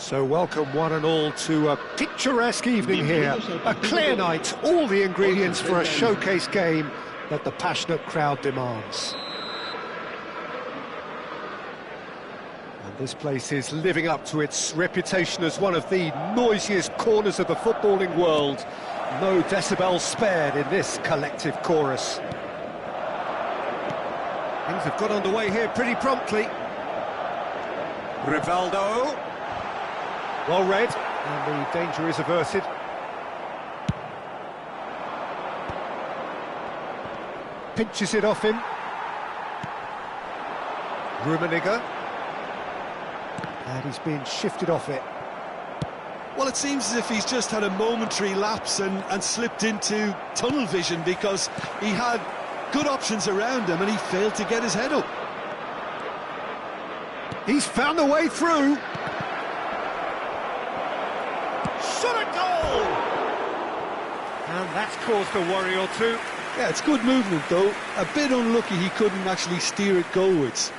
So welcome one and all to a picturesque evening here, a clear night, all the ingredients for a showcase game that the passionate crowd demands. And this place is living up to its reputation as one of the noisiest corners of the footballing world. No decibels spared in this collective chorus. Things have got underway here pretty promptly. Rivaldo. Well read, and the danger is averted. Pinches it off him. Rummenigge. And he's been shifted off it. Well, it seems as if he's just had a momentary lapse and slipped into tunnel vision, because he had good options around him and he failed to get his head up. He's found a way through. Shot a goal! And that's caused a worry or two. Yeah, it's good movement though. A bit unlucky he couldn't actually steer it goalwards.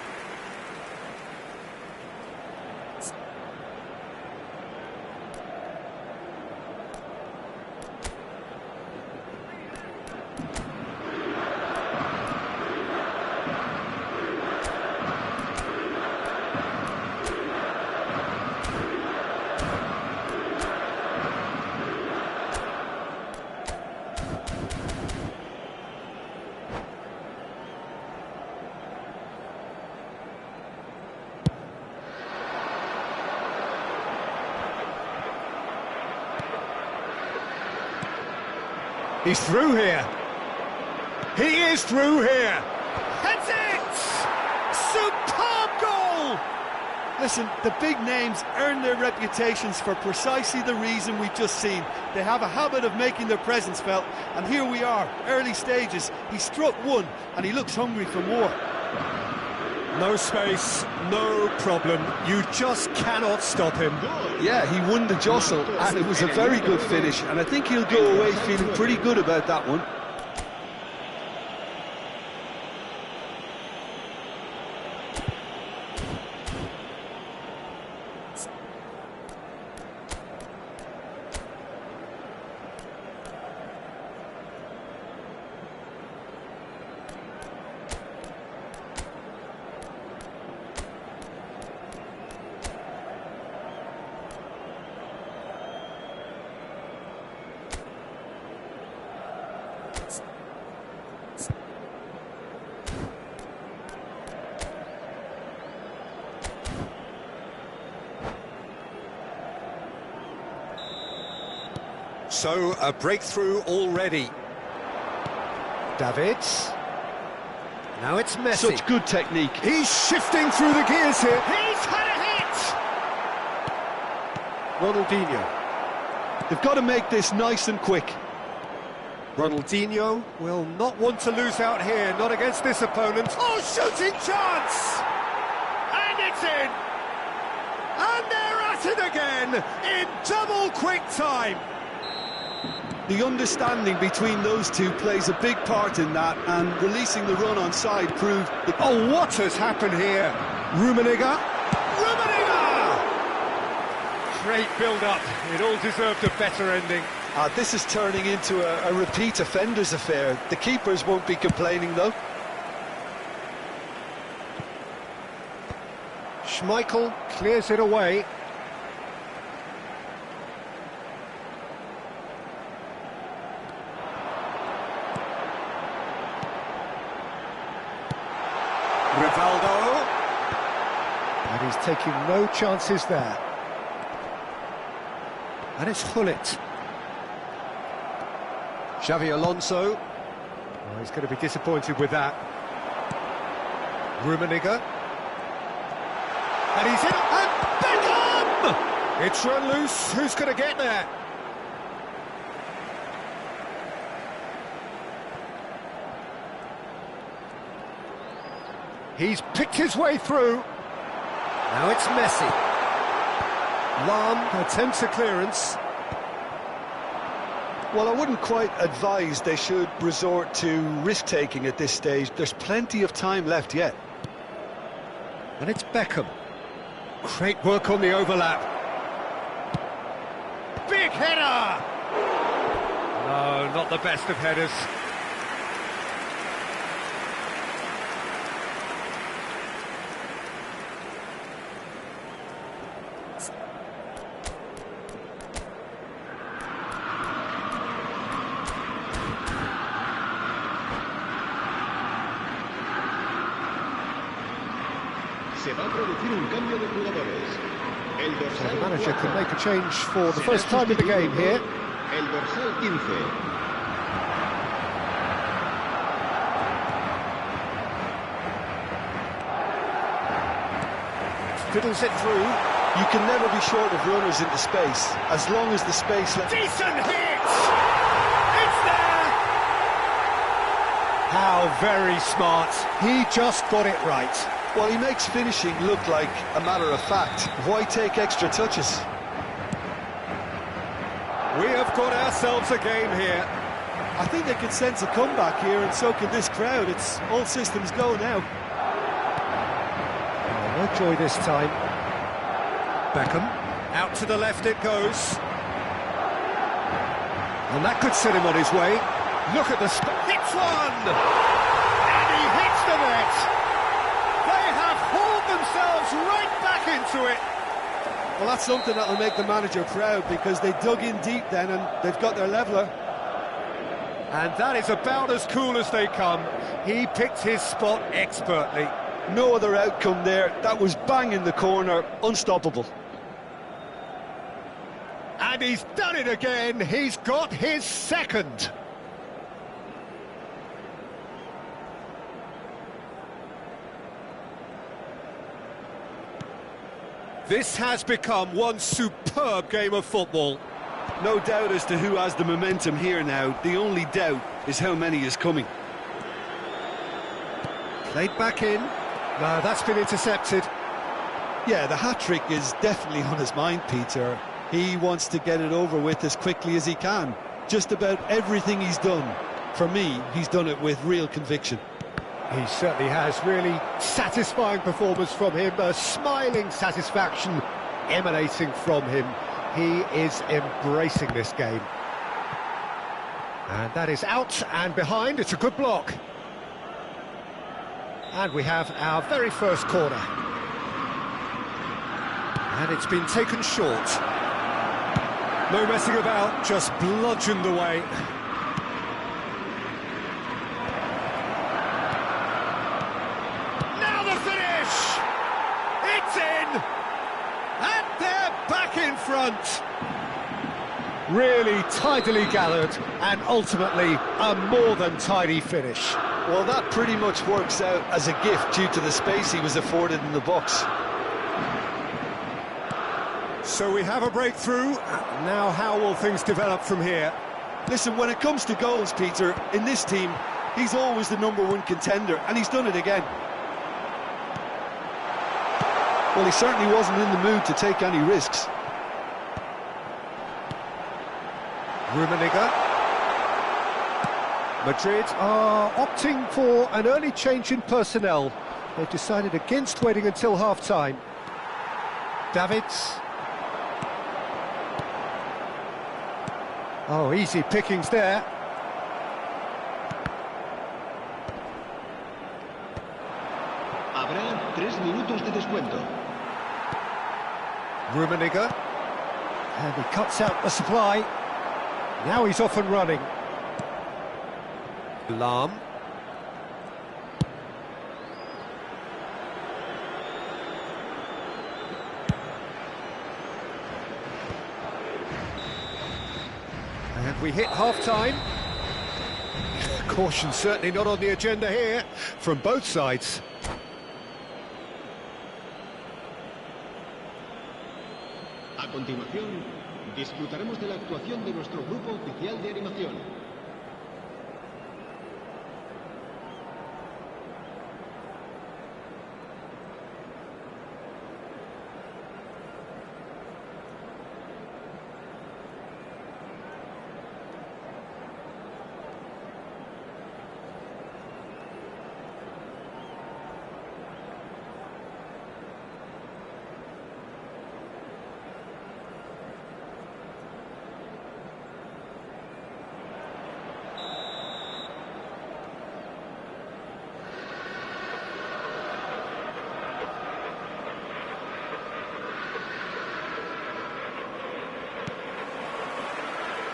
He's through here. He is through here. Heads it! Superb goal! Listen, the big names earn their reputations for precisely the reason we've just seen. They have a habit of making their presence felt, and here we are, early stages. He struck one, and he looks hungry for more. No space, no problem. You just cannot stop him. Yeah, he won the jostle, and it was a very good finish, and I think he'll go away feeling pretty good about that one. So, a breakthrough already. Davids. Now it's Messi. Such good technique. He's shifting through the gears here. He's had a hit! Ronaldinho. They've got to make this nice and quick. Ronaldinho will not want to lose out here, not against this opponent. Oh, shooting chance! And it's in! And they're at it again, in double quick time! The understanding between those two plays a big part in that, and releasing the run on side proved... Oh, what has happened here? Rummenigge! Rummenigge! Great build-up. It all deserved a better ending. This is turning into a repeat offenders affair. The keepers won't be complaining, though. Schmeichel clears it away. Rivaldo. And he's taking no chances there. And it's Hullet. Xavi Alonso. Oh, he's going to be disappointed with that. Rummenigge. And he's in. And Beckham! It's run loose. Who's going to get there? He's picked his way through. Now it's Messi. Lam attempts a clearance. Well, I wouldn't quite advise they should resort to risk-taking at this stage. There's plenty of time left yet. And it's Beckham. Great work on the overlap. big header! No, not the best of headers. Se va a producir un cambio de jugadores. El So dorsal the manager 4 can make a change for the será first time in the game here. El dorsal 15. Fiddles it through. You can never be short of runners into space, as long as the space... Decent hit! It's there! How very smart. He just got it right. Well, he makes finishing look like a matter of fact. Why take extra touches? We have got ourselves a game here. I think they can sense a comeback here, and so can this crowd. It's all systems go now. Oh, no joy this time. Beckham, out to the left it goes. And that could set him on his way. Look at the... Hits one! And he hits the net! They have hauled themselves right back into it! Well, that's something that'll make the manager proud, because they dug in deep then and they've got their leveller. And that is about as cool as they come. He picked his spot expertly. No other outcome there. That was bang in the corner, unstoppable. And he's done it again. He's got his second. This has become one superb game of football. No doubt as to who has the momentum here now. The only doubt is how many is coming. Played back in. No, that's been intercepted. Yeah, the hat-trick is definitely on his mind, Peter. He wants to get it over with as quickly as he can. Just about everything he's done, for me, he's done it with real conviction. He certainly has. Really satisfying performance from him. A smiling satisfaction emanating from him. He is embracing this game. And that is out and behind. It's a good block. And we have our very first corner. And it's been taken short. No messing about, just bludgeoned away. Now the finish! It's in! And they're back in front! Really tidily gathered, and ultimately a more than tidy finish. Well, that pretty much works out as a gift due to the space he was afforded in the box. So we have a breakthrough. Now how will things develop from here? Listen, when it comes to goals, Peter, in this team, he's always the #1 contender, and he's done it again. Well, he certainly wasn't in the mood to take any risks. Rummenigge. Madrid are opting for an early change in personnel. They've decided against waiting until half-time. Davids. Oh, easy pickings there. Habrá 3 minutos de descuento. Rummenigge. And he cuts out the supply. Now he's off and running. Lahm. And we hit half-time. Caution certainly not on the agenda here from both sides. A continuación, disfrutaremos de la actuación de nuestro grupo oficial de animación.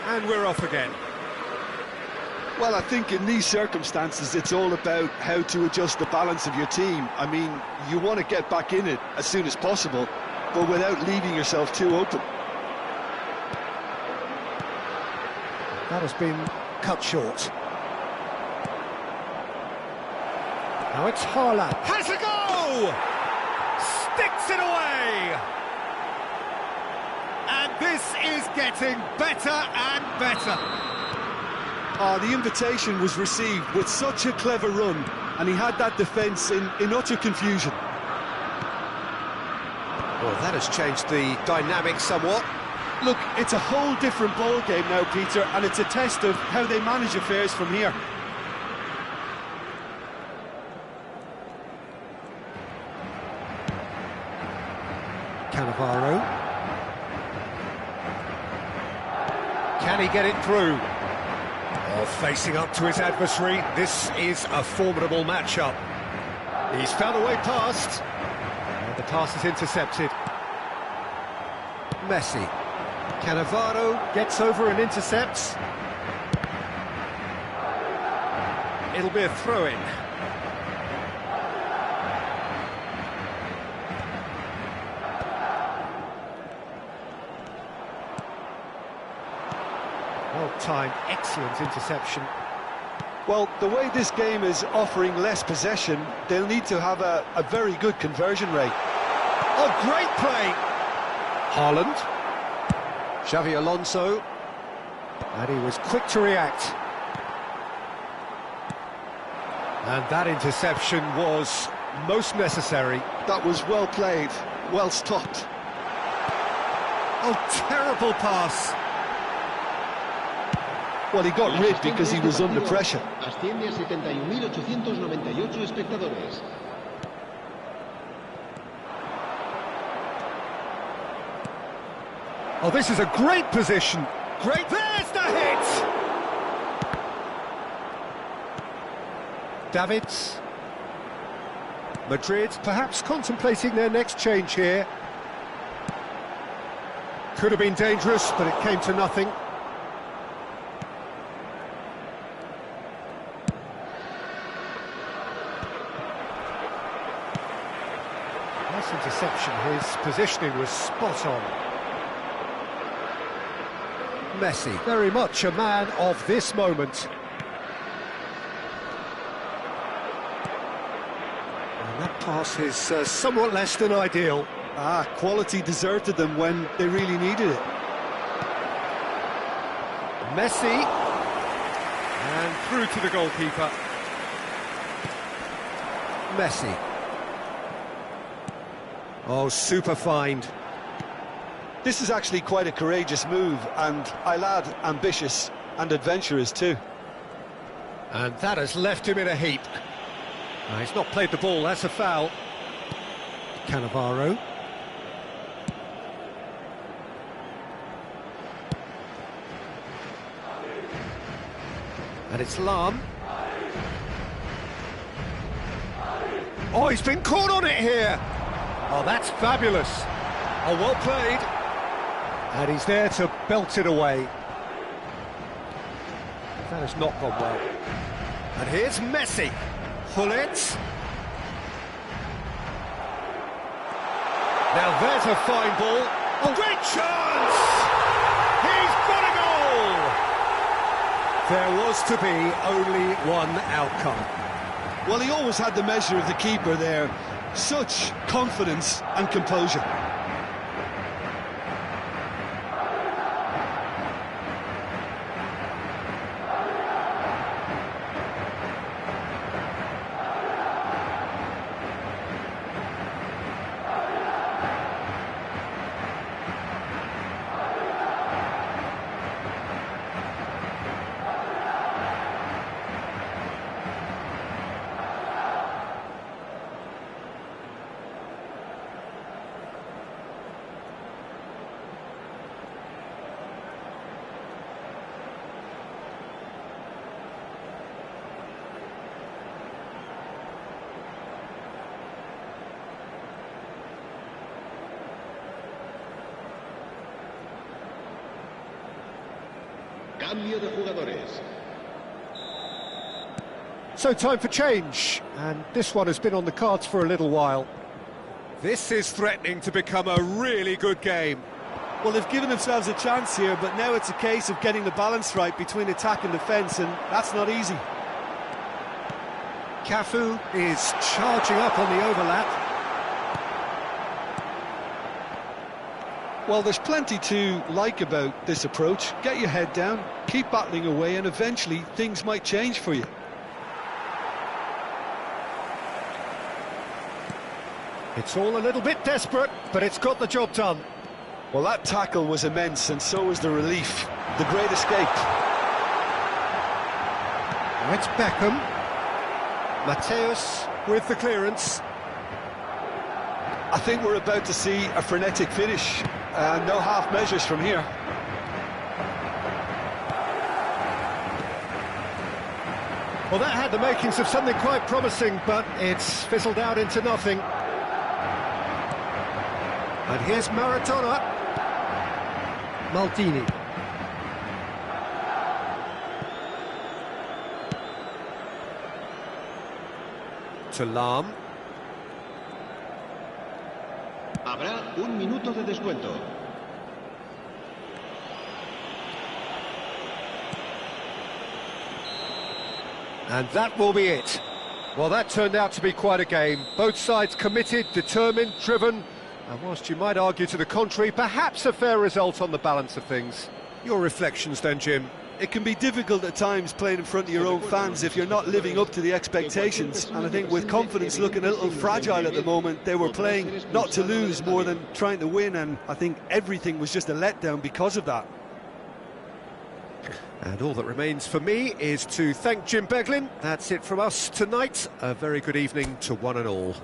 And we're off again. Well, I think in these circumstances, it's all about how to adjust the balance of your team. I mean, you want to get back in it as soon as possible, but without leaving yourself too open. That has been cut short. Now it's Haaland. Has a go! Sticks it away! And this is getting better and better. The invitation was received with such a clever run, and he had that defence in utter confusion. Well, that has changed the dynamic somewhat. Look, it's a whole different ball game now, Peter, and it's a test of how they manage affairs from here. Cannavaro. Can he get it through? Oh, facing up to his adversary, this is a formidable matchup. He's found a way past. And the pass is intercepted. Messi. Cannavaro gets over and intercepts. It'll be a throw-in. Well-timed, excellent interception. Well, the way this game is offering less possession, they'll need to have a very good conversion rate. Oh, great play! Haaland. Xavi Alonso. And he was quick to react. And that interception was most necessary. That was well played, well stopped. Oh, terrible pass. Well, he got rid because he was under pressure. Asciende a 71.898 espectadores. Oh, this is a great position. Great. There's the hit! Davids. Madrid perhaps contemplating their next change here. Could have been dangerous, but it came to nothing. Nice interception. His positioning was spot on. Messi, very much a man of this moment. And that pass is somewhat less than ideal. Quality deserted them when they really needed it. Messi. And through to the goalkeeper. Messi. Oh, super find. This is actually quite a courageous move, and I'll add ambitious and adventurous too. And that has left him in a heap. He's not played the ball, that's a foul. Cannavaro. And it's Lam. Oh, he's been caught on it here. Oh, that's fabulous. Oh, well played. And he's there to belt it away. That has not gone well. And here's Messi. Hullet. Now there's a fine ball. Oh, great chance! He's got a goal! There was to be only one outcome. Well, he always had the measure of the keeper there. Such confidence and composure. Cambio de jugadores. So time for change, and this one has been on the cards for a little while. This is threatening to become a really good game. Well, they've given themselves a chance here, but now it's a case of getting the balance right between attack and defence, and that's not easy. Cafu is charging up on the overlap. Well, there's plenty to like about this approach. Get your head down, keep battling away, and eventually things might change for you. It's all a little bit desperate, but it's got the job done. Well, that tackle was immense, and so was the relief. The great escape. Now it's Beckham. Mateus with the clearance. I think we're about to see a frenetic finish. No half measures from here. Well, that had the makings of something quite promising, but it's fizzled out into nothing. And here's Maradona. Maldini. To Lam. Habrá un minuto de descuento. And that will be it. Well, that turned out to be quite a game. Both sides committed, determined, driven, and whilst you might argue to the contrary, perhaps a fair result on the balance of things. Your reflections then, Jim? It can be difficult at times playing in front of your own fans if you're not living up to the expectations, and I think with confidence looking a little fragile at the moment, they were playing not to lose more than trying to win, and I think everything was just a letdown because of that. And all that remains for me is to thank Jim Beglin. That's it from us tonight. A very good evening to one and all.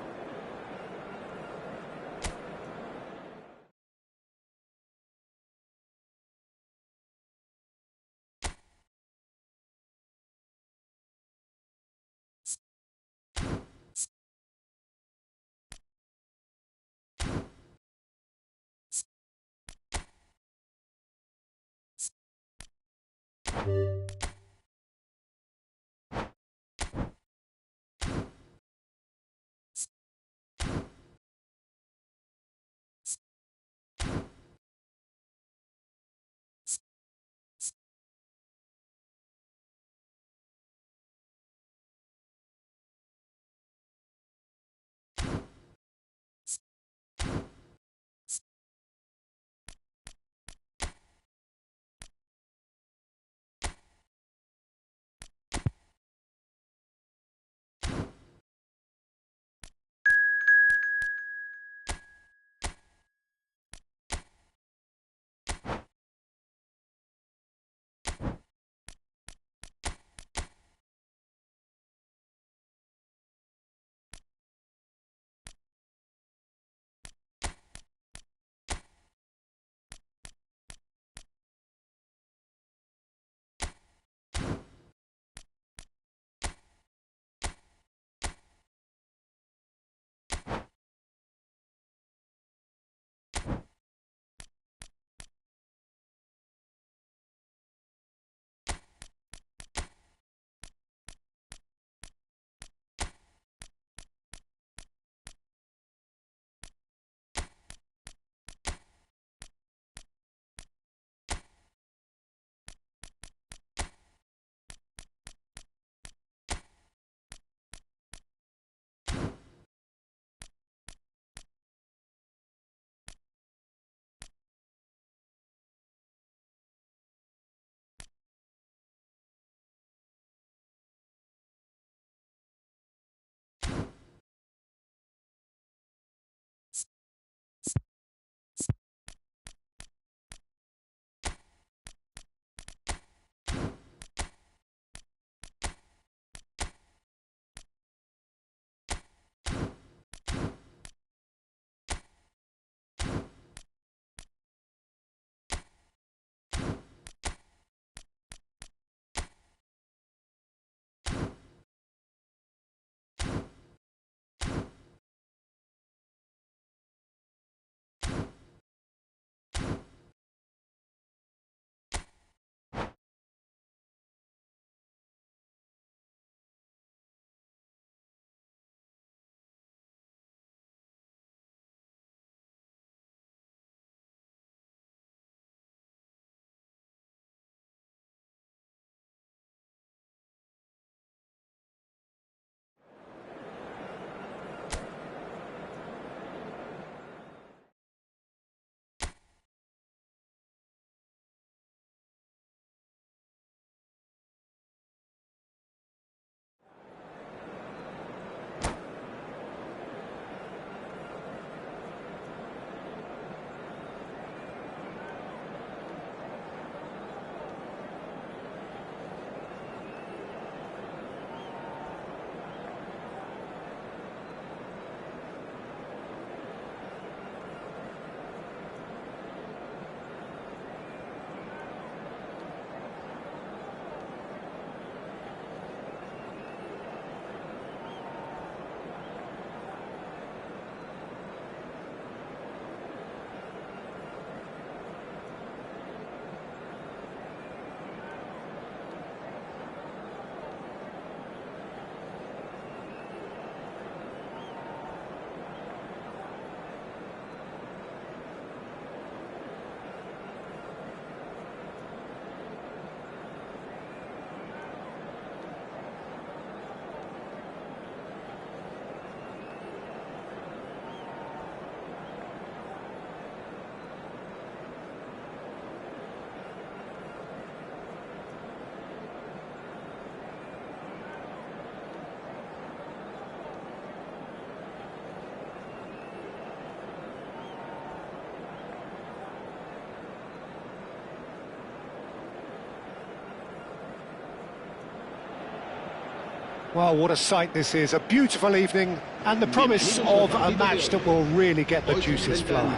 Well, what a sight this is. A beautiful evening and the promise of a match that will really get the juices flowing.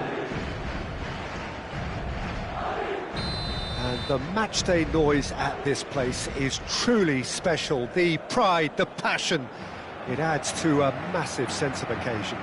And the matchday noise at this place is truly special. The pride, the passion, it adds to a massive sense of occasion.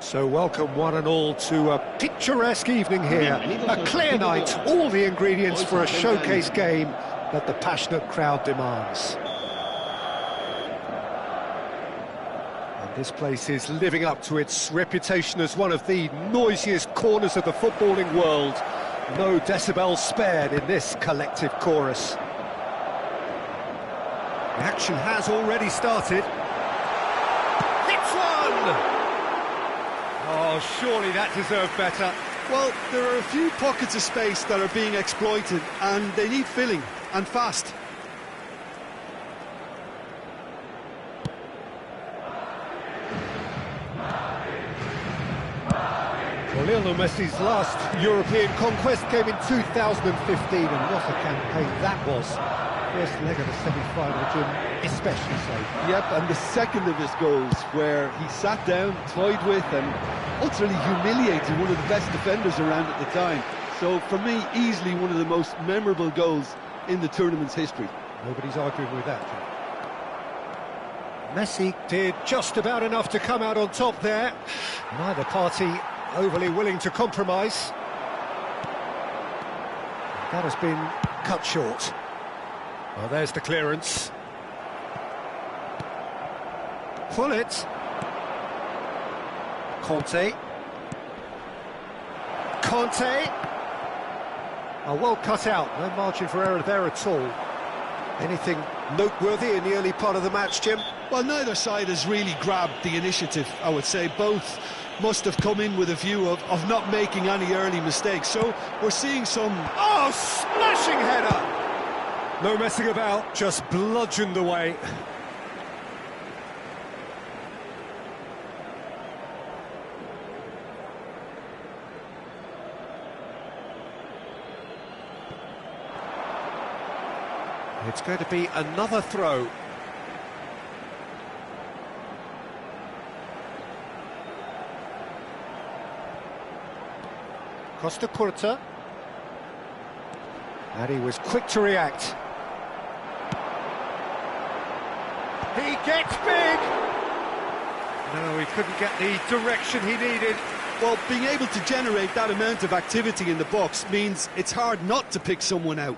So welcome one and all to a picturesque evening here, a clear night, all the ingredients for a showcase game that the passionate crowd demands. And this place is living up to its reputation as one of the noisiest corners of the footballing world. No decibels spared in this collective chorus. The action has already started. Hits one! Oh, surely that deserved better. Well, there are a few pockets of space that are being exploited, and they need filling, and fast. Well, Lionel Messi's last European conquest came in 2015, and what a campaign that was. First leg of the semi-final, Jim, especially so. Yep, and the second of his goals, where he sat down, toyed with, and ultimately humiliated one of the best defenders around at the time. So, for me, easily one of the most memorable goals in the tournament's history. Nobody's arguing with that, Jim. Messi did just about enough to come out on top there. Neither party overly willing to compromise. That has been cut short. Well, there's the clearance. Pull it. Conte. Oh, well cut out. No margin for error there at all. Anything noteworthy in the early part of the match, Jim? Well, neither side has really grabbed the initiative, I would say. Both must have come in with a view of not making any early mistakes. So we're seeing some... Oh, smashing header! No messing about, just bludgeoned away. It's going to be another throw. Costa Curta. And he was quick to react. He gets big! No, he couldn't get the direction he needed. Well, being able to generate that amount of activity in the box means it's hard not to pick someone out.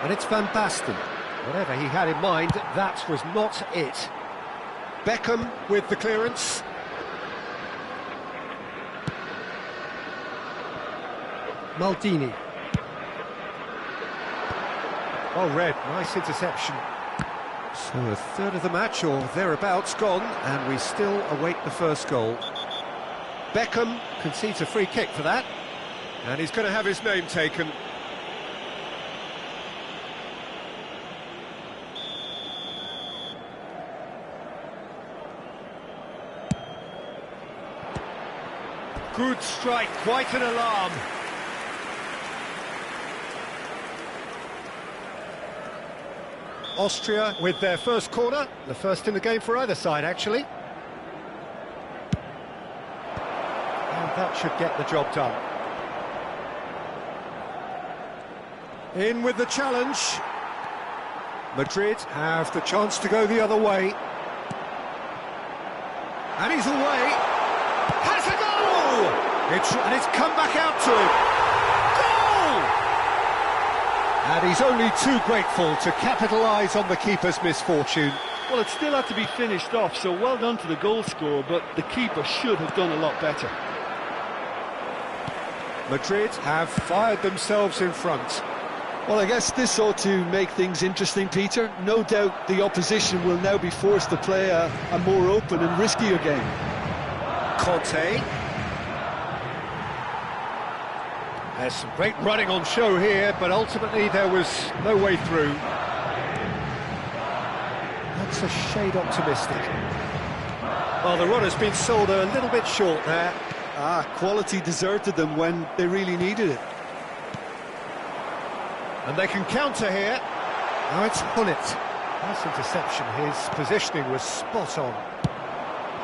And it's Van Basten. Whatever he had in mind, that was not it. Beckham with the clearance. Maldini. Well read, nice interception. So a third of the match, or thereabouts, gone, and we still await the first goal. Beckham concedes a free kick for that, and he's going to have his name taken. Good strike, quite an alarm. Austria with their first corner, the first in the game for either side, actually. And that should get the job done. In with the challenge. Madrid have the chance to go the other way. And he's away. Has a goal! And it's come back out to him. And he's only too grateful to capitalise on the keeper's misfortune. Well, it still had to be finished off, so well done to the goal scorer, but the keeper should have done a lot better. Madrid have fired themselves in front. Well, I guess this ought to make things interesting, Peter. No doubt the opposition will now be forced to play a more open and riskier game. Conte. There's some great running on show here, but ultimately there was no way through. That's a shade optimistic. Well, the run has been sold a little bit short there. Quality deserted them when they really needed it. And they can counter here. Now it's Hullet. Nice interception, his positioning was spot on.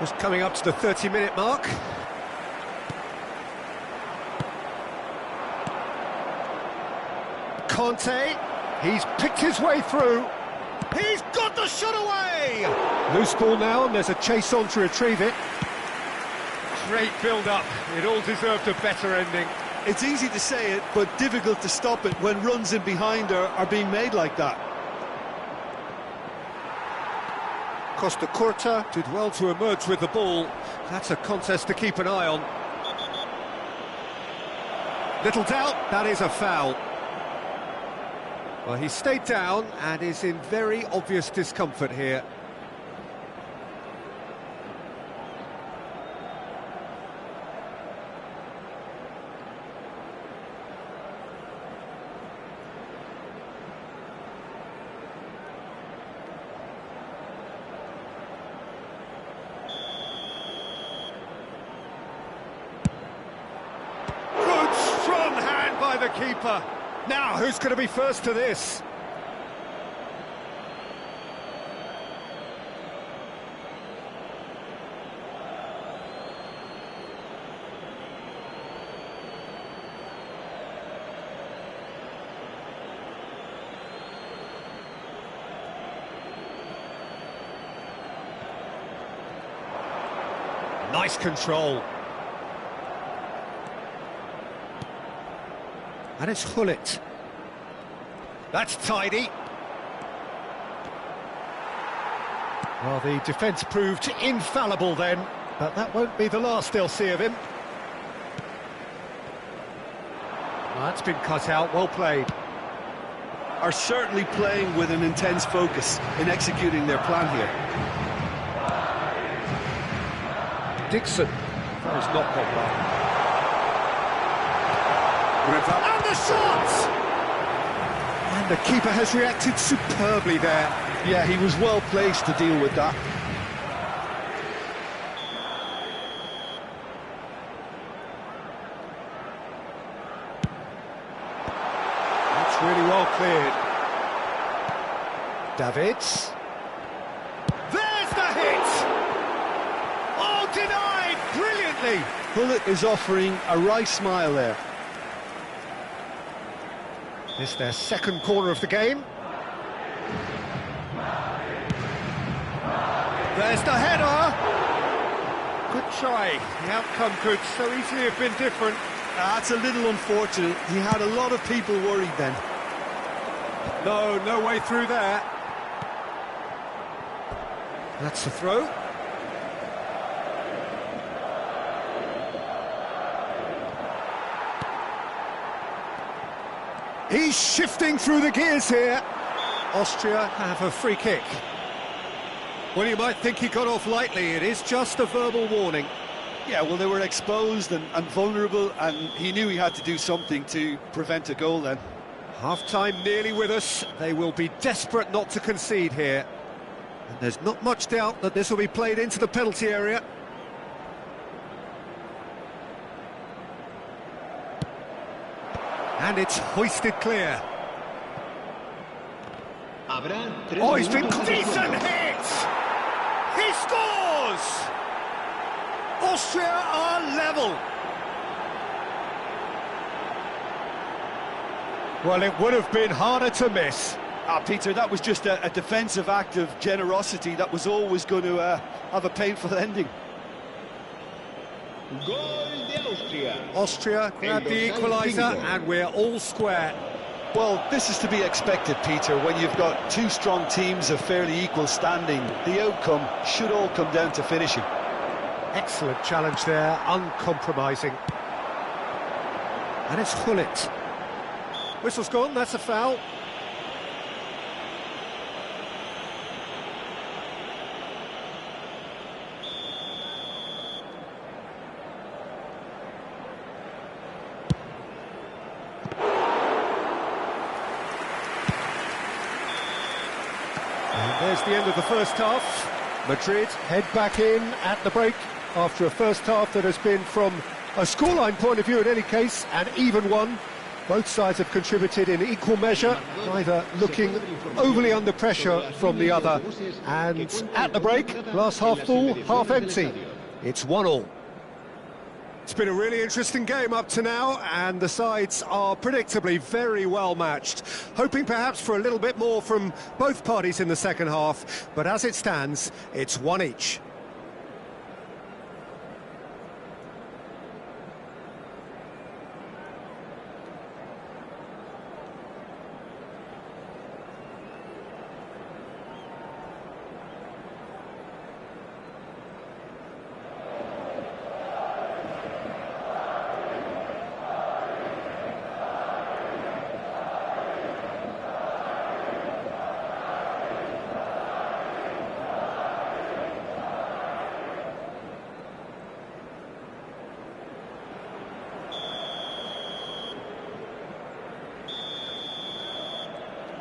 Just coming up to the 30-minute mark. Conte, he's picked his way through. He's got the shot away! Loose ball now, and there's a chase on to retrieve it. Great build-up. It all deserved a better ending. It's easy to say it, but difficult to stop it when runs in behind are being made like that. Costa Curta did well to emerge with the ball. That's a contest to keep an eye on. Little doubt, that is a foul. Well, he stayed down and is in very obvious discomfort here. By the keeper. Now, who's going to be first to this? Nice control. And it's Hullet. That's tidy. Well, the defence proved infallible then, but that won't be the last they'll see of him. Well, that's been cut out, well played. Are certainly playing with an intense focus in executing their plan here. Dixon has not gone well. And the shot! And the keeper has reacted superbly there. Yeah, he was well placed to deal with that. That's really well cleared. Davids. There's the hit! Oh, denied brilliantly! Hullet is offering a wry smile there. This is their second corner of the game. There's the header! Good try. The outcome could so easily have been different. That's a little unfortunate. He had a lot of people worried then. No way through there. That's the throw. He's shifting through the gears here. Austria have a free kick. Well, you might think he got off lightly. It is just a verbal warning. Yeah, well, they were exposed and vulnerable, and he knew he had to do something to prevent a goal then. Half-time nearly with us. They will be desperate not to concede here. And there's not much doubt that this will be played into the penalty area. And it's hoisted clear. Oh, he's been decent hit! He scores! Austria are level. Well, it would have been harder to miss. Peter, that was just a defensive act of generosity that was always going to have a painful ending. Austria grabbed the equaliser and we're all square. Well, this is to be expected, Peter, when you've got two strong teams of fairly equal standing. The outcome should all come down to finishing. Excellent challenge there, uncompromising. And it's Hullet. Whistle's gone, that's a foul. There's the end of the first half. Madrid head back in at the break after a first half that has been, from a scoreline point of view in any case, an even one. Both sides have contributed in equal measure, neither looking overly under pressure from the other. And at the break, glass half full, half empty. It's 1-1. It's been a really interesting game up to now, and the sides are predictably very well matched. Hoping perhaps for a little bit more from both parties in the second half, but as it stands, it's one each.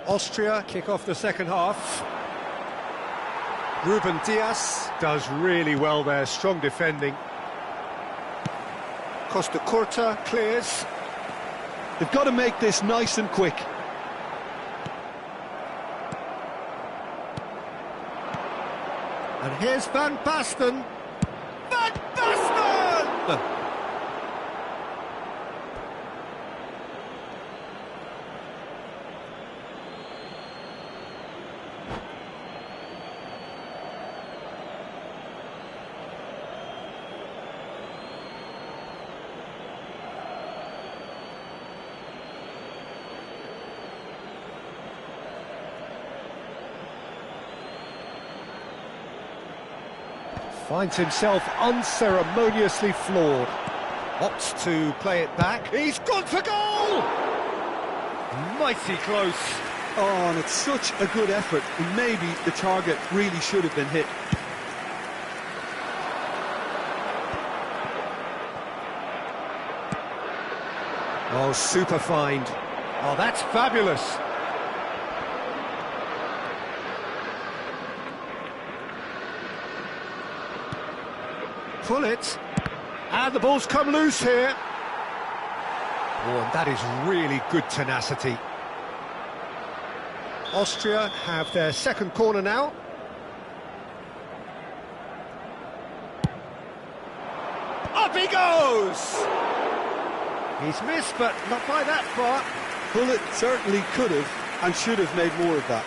Austria kick off the second half. Ruben Diaz does really well there, strong defending. Costa Curta clears. They've got to make this nice and quick. And here's Van Basten. Van Basten! Finds himself unceremoniously floored. Opts to play it back. He's gone for goal! Mighty close. Oh, and it's such a good effort. And maybe the target really should have been hit. Oh, super find. Oh, that's fabulous. Pull it, and the ball's come loose here. Oh, and that is really good tenacity. Austria have their second corner now. Up he goes! He's missed, but not by that far. Bullet certainly could have and should have made more of that.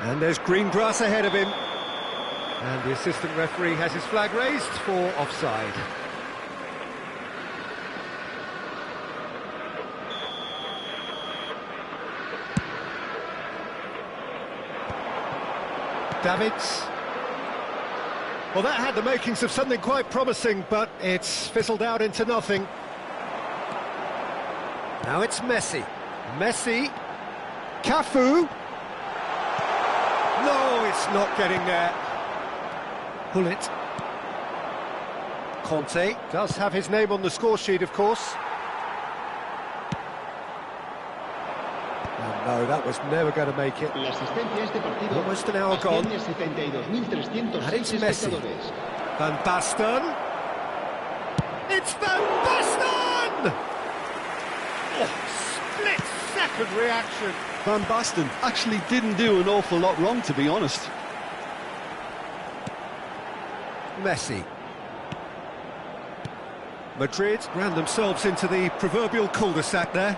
And there's green grass ahead of him. And the assistant referee has his flag raised for offside. Davids. Well, that had the makings of something quite promising, but it's fizzled out into nothing. Now it's Messi. Messi. Cafu. No, it's not getting there. Pull it. Conte does have his name on the score sheet, of course. Oh, no, that was never going to make it. Almost an hour gone. And it's Messi. Van Basten. It's Van Basten! Oh, split-second reaction. Van Basten actually didn't do an awful lot wrong, to be honest. Messi. Madrid ran themselves into the proverbial cul-de-sac there.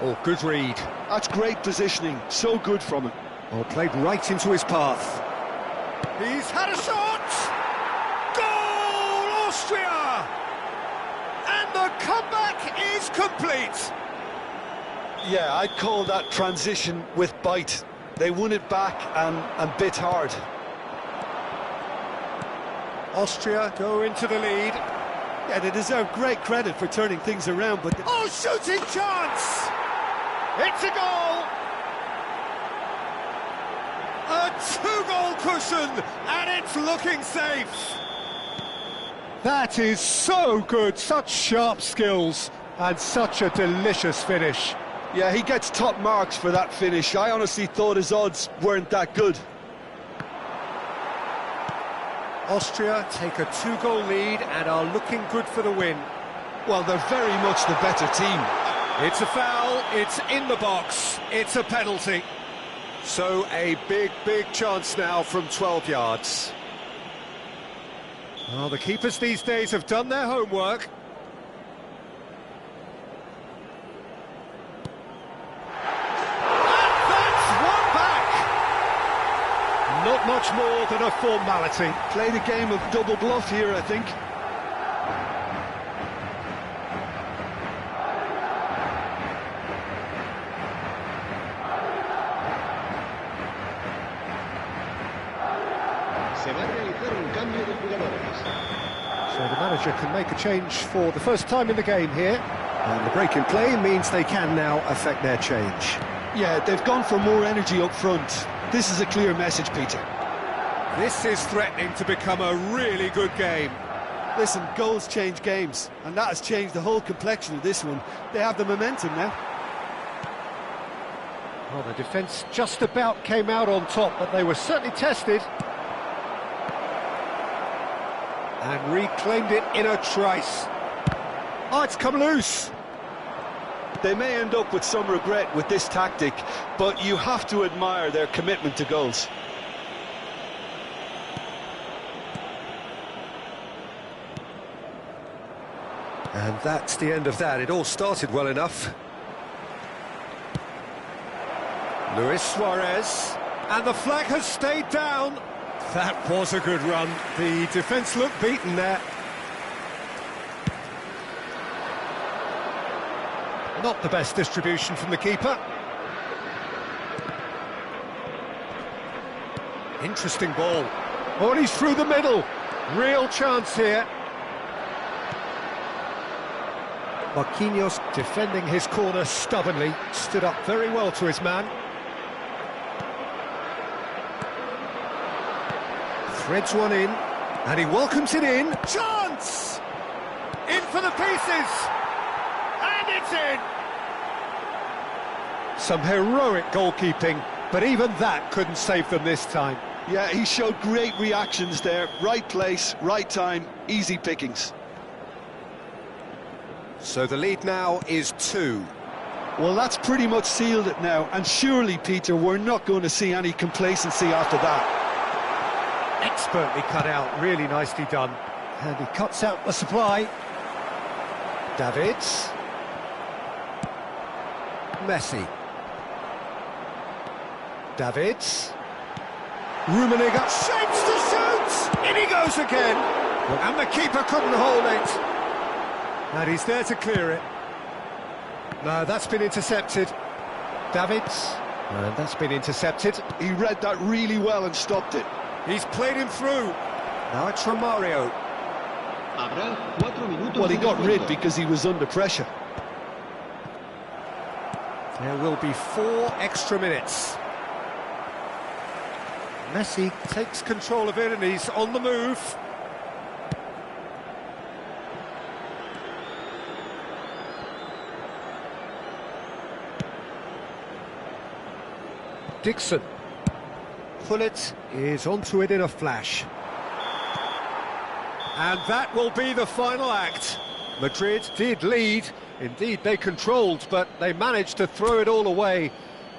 Oh, good read. That's great positioning, so good from him. Oh, played right into his path. He's had a shot! Goal, Austria! And the comeback is complete! Yeah, I'd call that transition with bite. They won it back and bit hard. Austria go into the lead. Yeah, they deserve great credit for turning things around, but... Oh, shooting chance! It's a goal! A two-goal cushion, and it's looking safe! That is so good, such sharp skills, and such a delicious finish. Yeah, he gets top marks for that finish. I honestly thought his odds weren't that good. Austria take a 2-goal lead and are looking good for the win. Well, they're very much the better team. It's a foul, it's in the box, it's a penalty. So a big chance now from 12 yards. Well, the keepers these days have done their homework. And that's one back! Not much more than a formality. Played a game of double bluff here, I think. Se va a realizar un cambio de jugadores. So the manager can make a change for the first time in the game here. And the break in play means they can now affect their change. Yeah, they've gone for more energy up front. This is a clear message, Peter. This is threatening to become a really good game. Listen, goals change games, and that has changed the whole complexion of this one. They have the momentum now. Well, the defence just about came out on top, but they were certainly tested. And reclaimed it in a trice. Oh, it's come loose. They may end up with some regret with this tactic, but you have to admire their commitment to goals. And that's the end of that. It all started well enough. Luis Suarez, and the flag has stayed down. That was a good run. The defence looked beaten there. Not the best distribution from the keeper. Interesting ball. Oh, and he's through the middle. Real chance here. Marquinhos defending his corner stubbornly. Stood up very well to his man. Threads one in, and he welcomes it in. Chance! In for the pieces! And it's in! Some heroic goalkeeping, but even that couldn't save them this time. Yeah, he showed great reactions there. Right place, right time, easy pickings. So the lead now is 2. Well, that's pretty much sealed it now, and surely, Peter, we're not going to see any complacency after that. Expertly cut out, really nicely done. And he cuts out the supply. Davids. Messi. Davids. Rummenigge shapes to shoot! In he goes again! And the keeper couldn't hold it. And he's there to clear it. No, that's been intercepted. Davids. And that's been intercepted. He read that really well and stopped it. He's played him through. Now it's Romario. Well, he got rid because he was under pressure. There will be 4 extra minutes. Messi takes control of it and he's on the move. Dixon. Pullet is onto it in a flash. And that will be the final act. Madrid did lead, indeed they controlled, but they managed to throw it all away.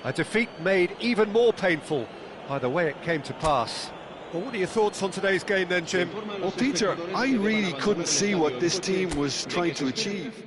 A defeat made even more painful by the way it came to pass. Well, what are your thoughts on today's game then, Jim? Well, Peter, I really couldn't see what this team was trying to achieve.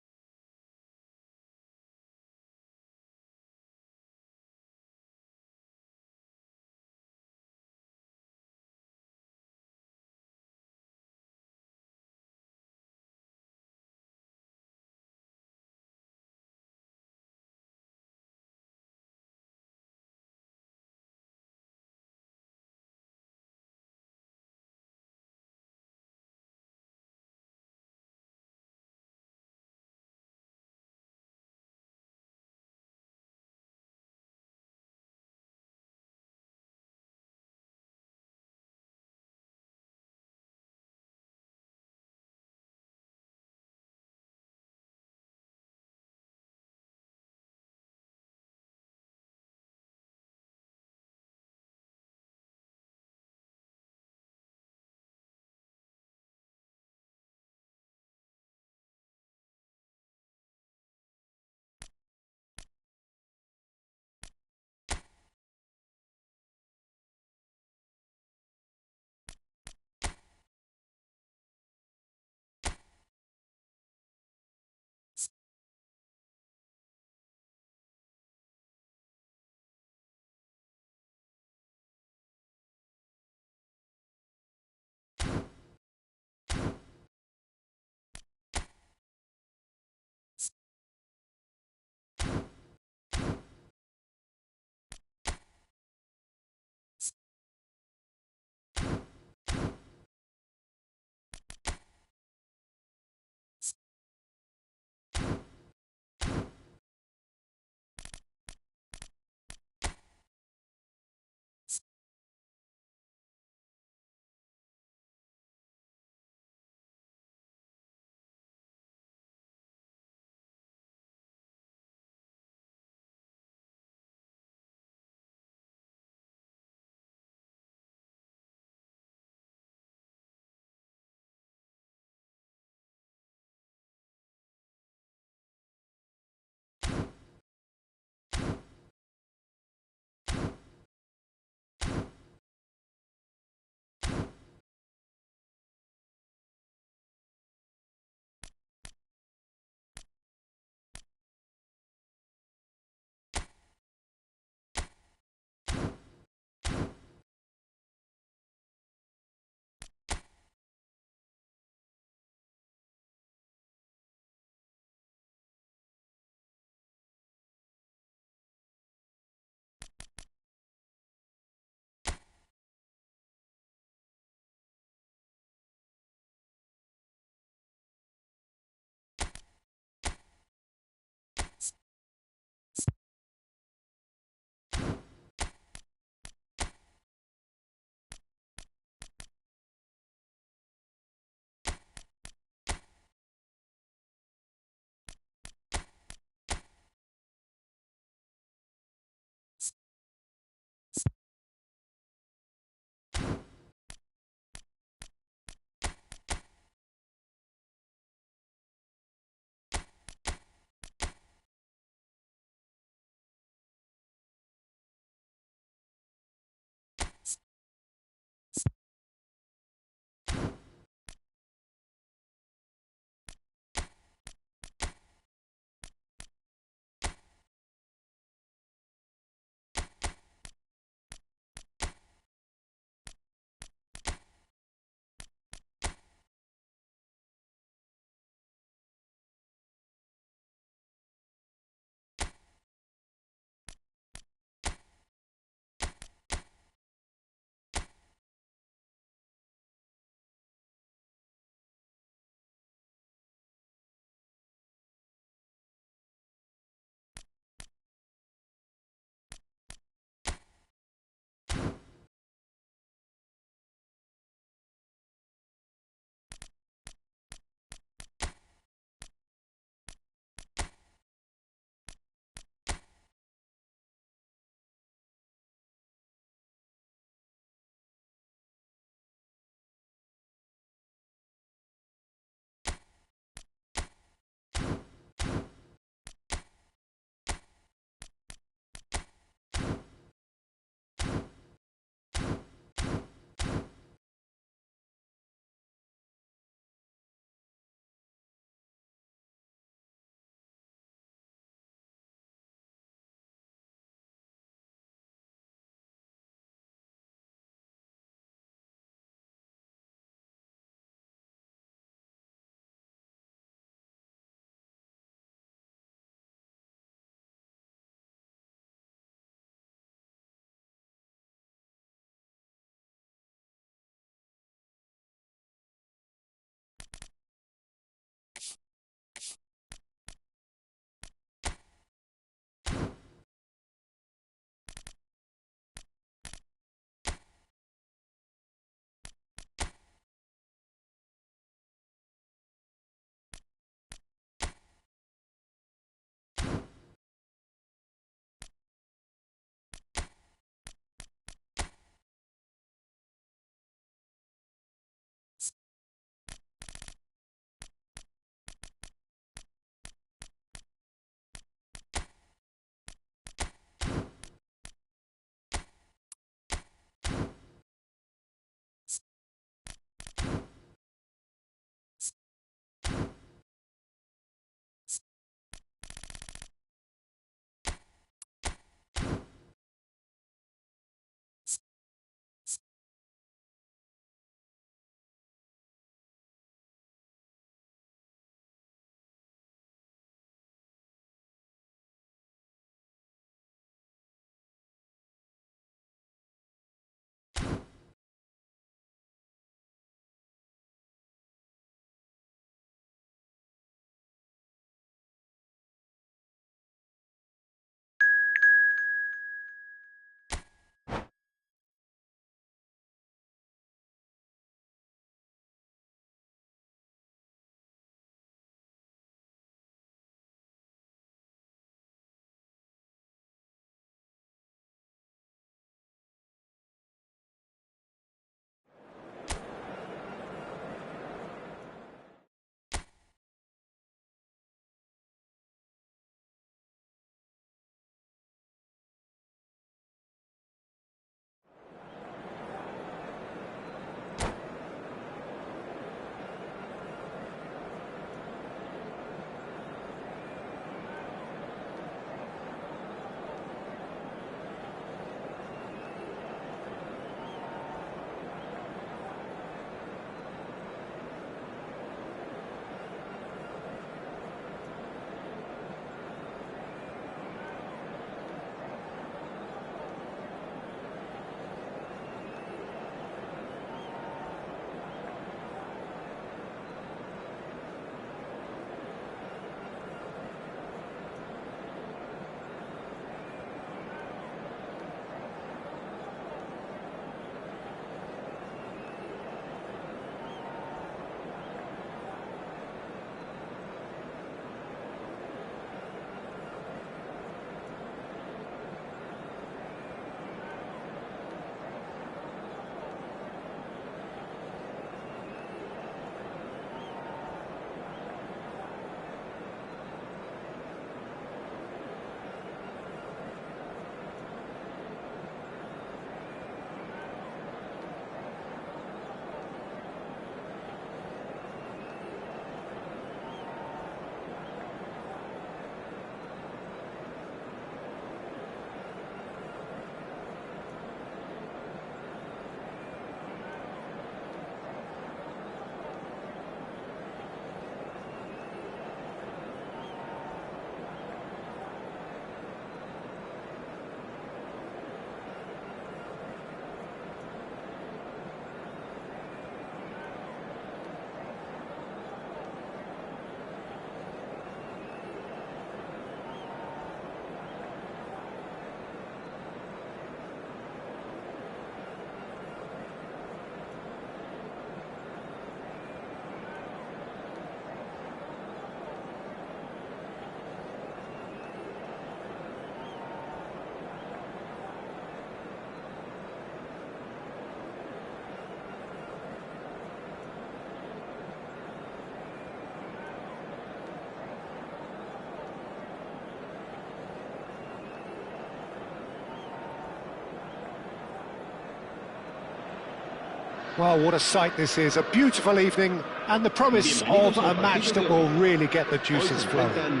Well, what a sight this is, a beautiful evening, and the promise of a match that will really get the juices flowing.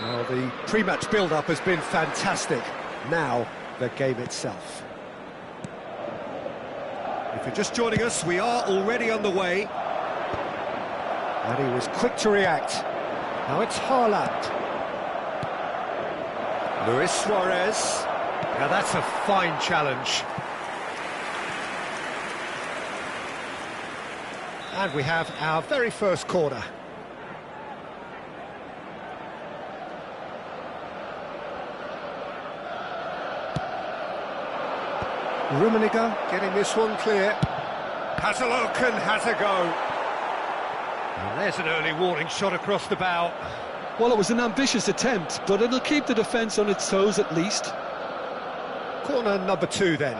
Well, the pre-match build-up has been fantastic. Now, the game itself. If you're just joining us, we are already on the way. And he was quick to react. Now it's Haaland. Luis Suarez. Now that's a fine challenge. And we have our very first corner. Rummenigge getting this one clear. Has a look and has a go. And there's an early warning shot across the bow. Well, it was an ambitious attempt, but it'll keep the defence on its toes at least. Corner number 2 then.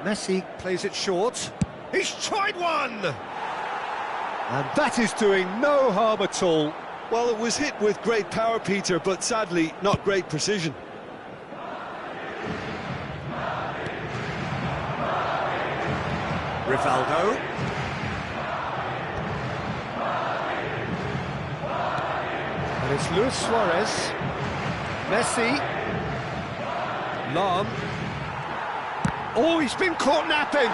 Messi plays it short. He's tried one! And that is doing no harm at all. Well, it was hit with great power, Peter, but sadly, not great precision. Rivaldo. And it's Luis Suarez. Messi. Lam. Oh, he's been caught napping!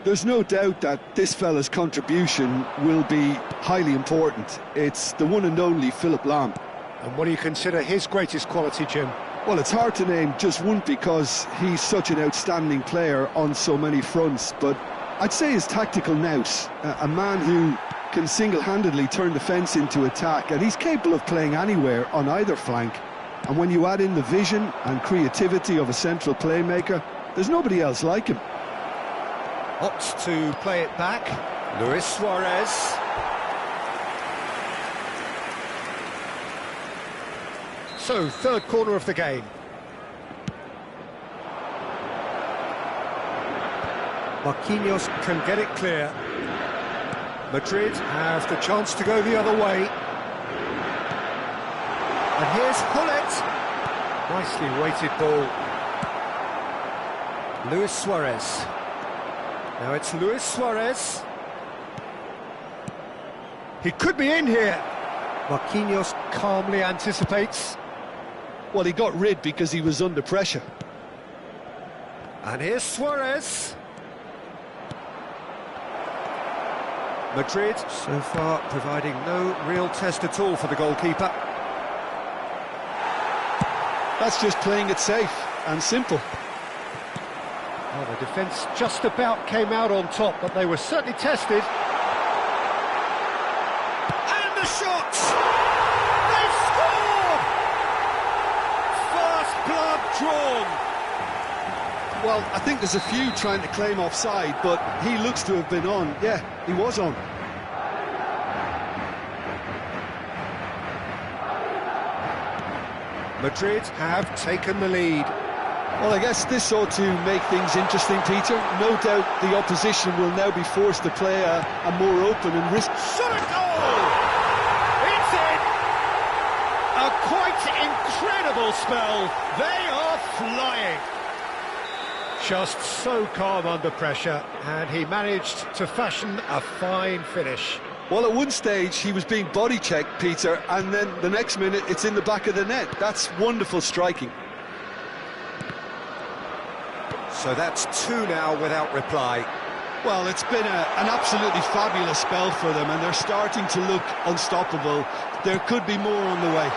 There's no doubt that this fella's contribution will be highly important. It's the one and only Philipp Lahm. And what do you consider his greatest quality, Jim? Well, it's hard to name just one because he's such an outstanding player on so many fronts, but I'd say his tactical nous, a man who can single-handedly turn defence into attack, and he's capable of playing anywhere on either flank. And when you add in the vision and creativity of a central playmaker, there's nobody else like him. Opts to play it back. Luis Suarez. So, third corner of the game. Marquinhos can get it clear. Madrid have the chance to go the other way. And here's Hullet. Nicely weighted ball. Luis Suarez. Now it's Luis Suarez. He could be in here. Marquinhos calmly anticipates. Well, he got rid because he was under pressure. And here's Suarez. Madrid so far providing no real test at all for the goalkeeper. That's just playing it safe and simple. Well, the defence just about came out on top, but they were certainly tested. And the shot! They score! First blood drawn. Well, I think there's a few trying to claim offside, but he looks to have been on. Yeah, he was on. Madrid have taken the lead. Well, I guess this ought to make things interesting, Peter. No doubt the opposition will now be forced to play a more open and risk... Shot a goal! It's in! A quite incredible spell. They are flying. Just so calm under pressure, and he managed to fashion a fine finish. Well, at one stage he was being body-checked, Peter, and then the next minute it's in the back of the net. That's wonderful striking. So that's 2 now without reply. Well, it's been an absolutely fabulous spell for them, and they're starting to look unstoppable. There could be more on the way.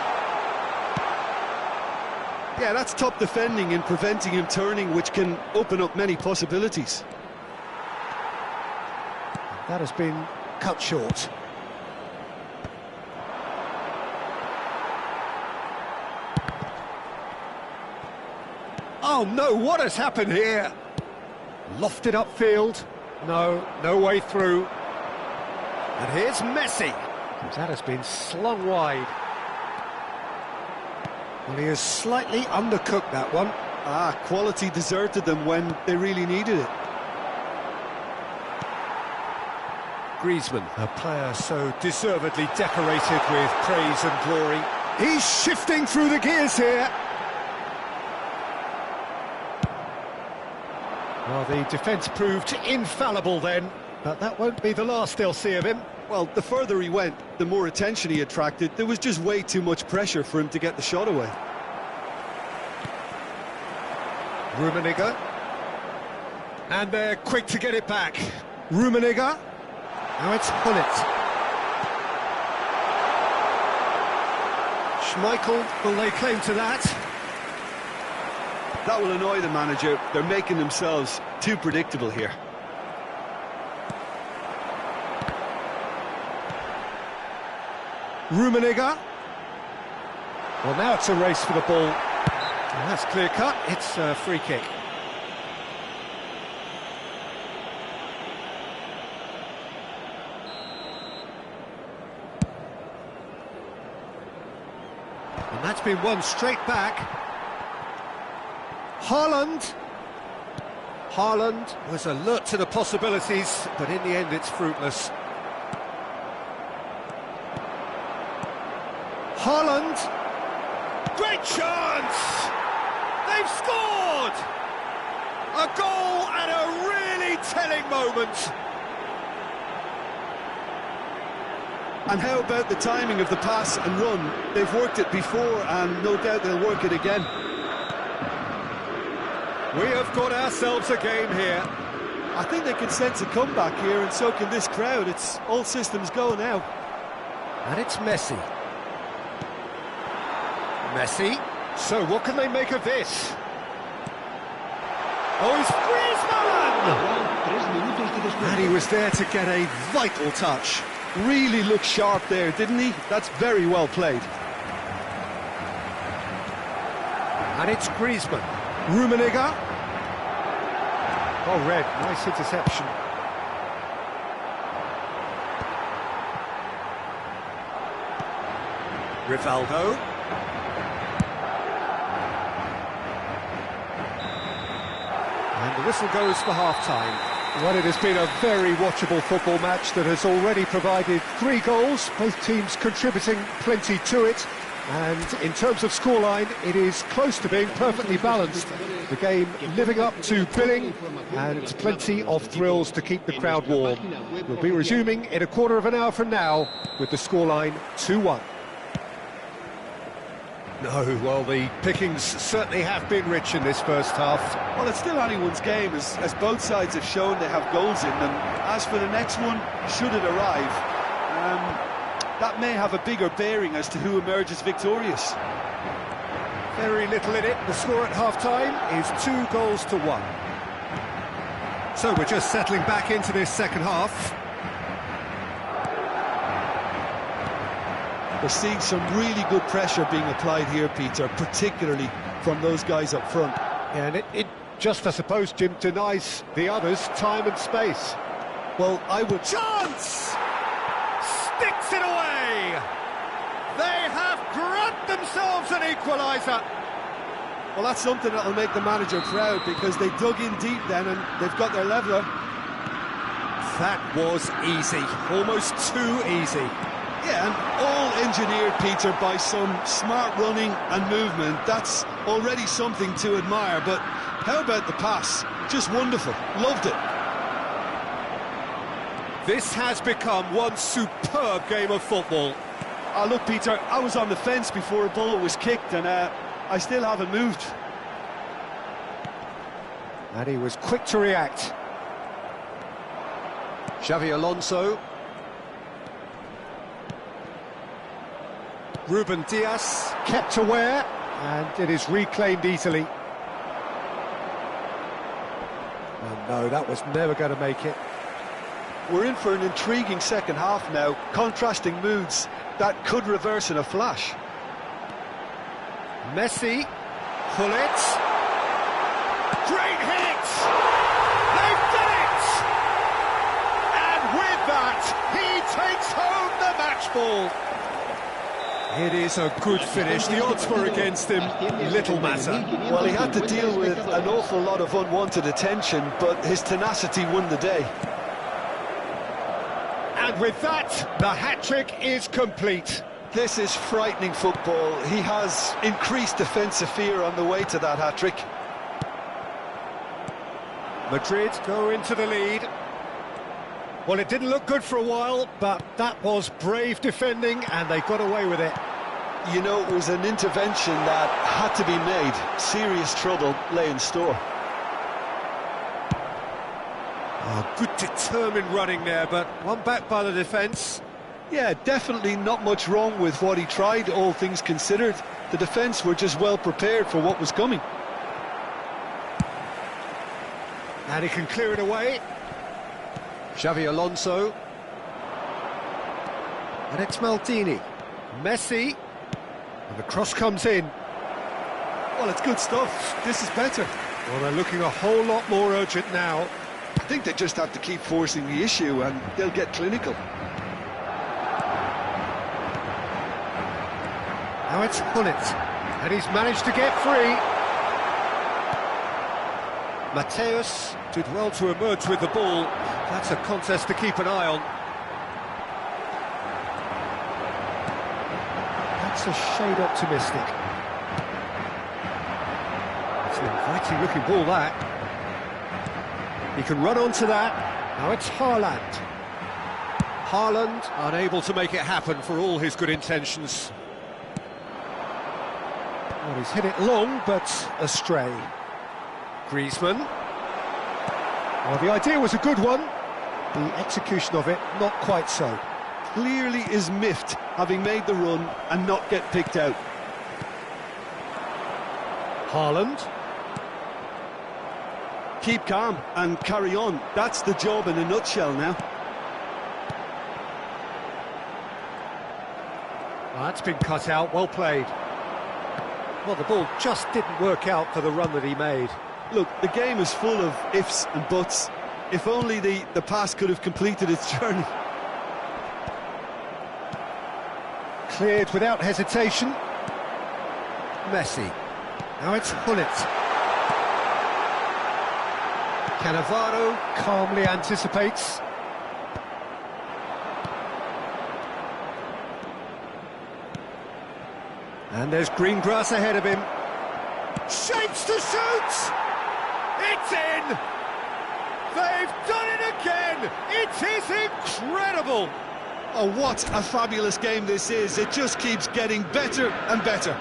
Yeah, that's top defending and preventing him turning, which can open up many possibilities. That has been cut short. Oh no, what has happened here? Lofted upfield. No way through. And here's Messi. That has been slung wide. Well, he has slightly undercooked that one. Quality deserted them when they really needed it. Griezmann, a player so deservedly decorated with praise and glory. He's shifting through the gears here. Well, the defence proved infallible then, but that won't be the last they'll see of him. Well, the further he went, the more attention he attracted. There was just way too much pressure for him to get the shot away. Rummenigge. And they're quick to get it back. Rummenigge. Now it's Hullet. Schmeichel will lay claim to that. That will annoy the manager. They're making themselves too predictable here. Rummenigge. Well, now it's a race for the ball. And that's clear cut. It's a free kick. And that's been won straight back. Haaland. Haaland was alert to the possibilities, but in the end it's fruitless. Haaland. Great chance! They've scored! A goal at a really telling moment. And how about the timing of the pass and run? They've worked it before and no doubt they'll work it again. We have got ourselves a game here. I think they can sense a comeback here, and so can this crowd. It's all systems go now. And it's Messi. Messi. So what can they make of this? Oh, it's Griezmann! And he was there to get a vital touch. Really looked sharp there, didn't he? That's very well played. And it's Griezmann. Rummenigge. Oh, red. Nice interception. Rivaldo. And the whistle goes for half-time. Well, it has been a very watchable football match that has already provided 3 goals, both teams contributing plenty to it. And in terms of scoreline, it is close to being perfectly balanced. The game living up to billing, and plenty of thrills to keep the crowd warm. We'll be resuming in a quarter of an hour from now with the scoreline 2-1. No, well, the pickings certainly have been rich in this first half. Well, it's still anyone's game, as both sides have shown they have goals in them. As for the next one, should it arrive, that may have a bigger bearing as to who emerges victorious. Very little in it. The score at half-time is 2-1. So we're just settling back into this second half. We're seeing some really good pressure being applied here, Peter, particularly from those guys up front. Yeah, and it just, I suppose, Jim, denies the others time and space. Well, I would... Chance! Sticks it away! They have grabbed themselves an equaliser! Well, that's something that'll make the manager proud, because they dug in deep then and they've got their leveller. That was easy, almost too easy. Yeah, and all engineered, Peter, by some smart running and movement. That's already something to admire, but how about the pass? Just wonderful. Loved it. This has become one superb game of football. Look, Peter, I was on the fence before a ball was kicked, and I still haven't moved. And he was quick to react. Xavi Alonso. Ruben Dias kept aware, and it is reclaimed easily. Oh no, that was never going to make it. We're in for an intriguing second half now, contrasting moods that could reverse in a flash. Messi, Hullet, great hit! They've done it! And with that, he takes home the match ball. It is a good finish. The odds were against him. Little matter. Well, he had to deal with an awful lot of unwanted attention, but his tenacity won the day. And with that, the hat-trick is complete. This is frightening football. He has increased defensive fear on the way to that hat-trick. Madrid go into the lead. Well, it didn't look good for a while, but that was brave defending, and they got away with it. You know, it was an intervention that had to be made. Serious trouble lay in store. Oh, good determined running there, but one back by the defence. Yeah, definitely not much wrong with what he tried, all things considered. The defence were just well prepared for what was coming. And he can clear it away. Xavi Alonso. And it's Maldini. Messi. And the cross comes in. Well, it's good stuff. This is better. Well, they're looking a whole lot more urgent now. I think they just have to keep forcing the issue and they'll get clinical. Now it's Gullit. And he's managed to get free. Mateus did well to emerge with the ball. That's a contest to keep an eye on. That's a shade optimistic. It's an inviting looking ball, that. He can run onto that. Now it's Haaland. Haaland unable to make it happen for all his good intentions. Well, he's hit it long, but astray. Griezmann. Well, the idea was a good one. The execution of it, not quite so. Clearly is miffed, having made the run and not get picked out. Haaland. Keep calm and carry on. That's the job in a nutshell now. Well, that's been cut out, well played. Well, the ball just didn't work out for the run that he made. Look, the game is full of ifs and buts. If only the pass could have completed its journey. Cleared without hesitation. Messi. Now it's Gullit. Cannavaro calmly anticipates. And there's green grass ahead of him. Shapes to shoot! It's in! They've done it again! It is incredible! Oh, what a fabulous game this is. It just keeps getting better and better.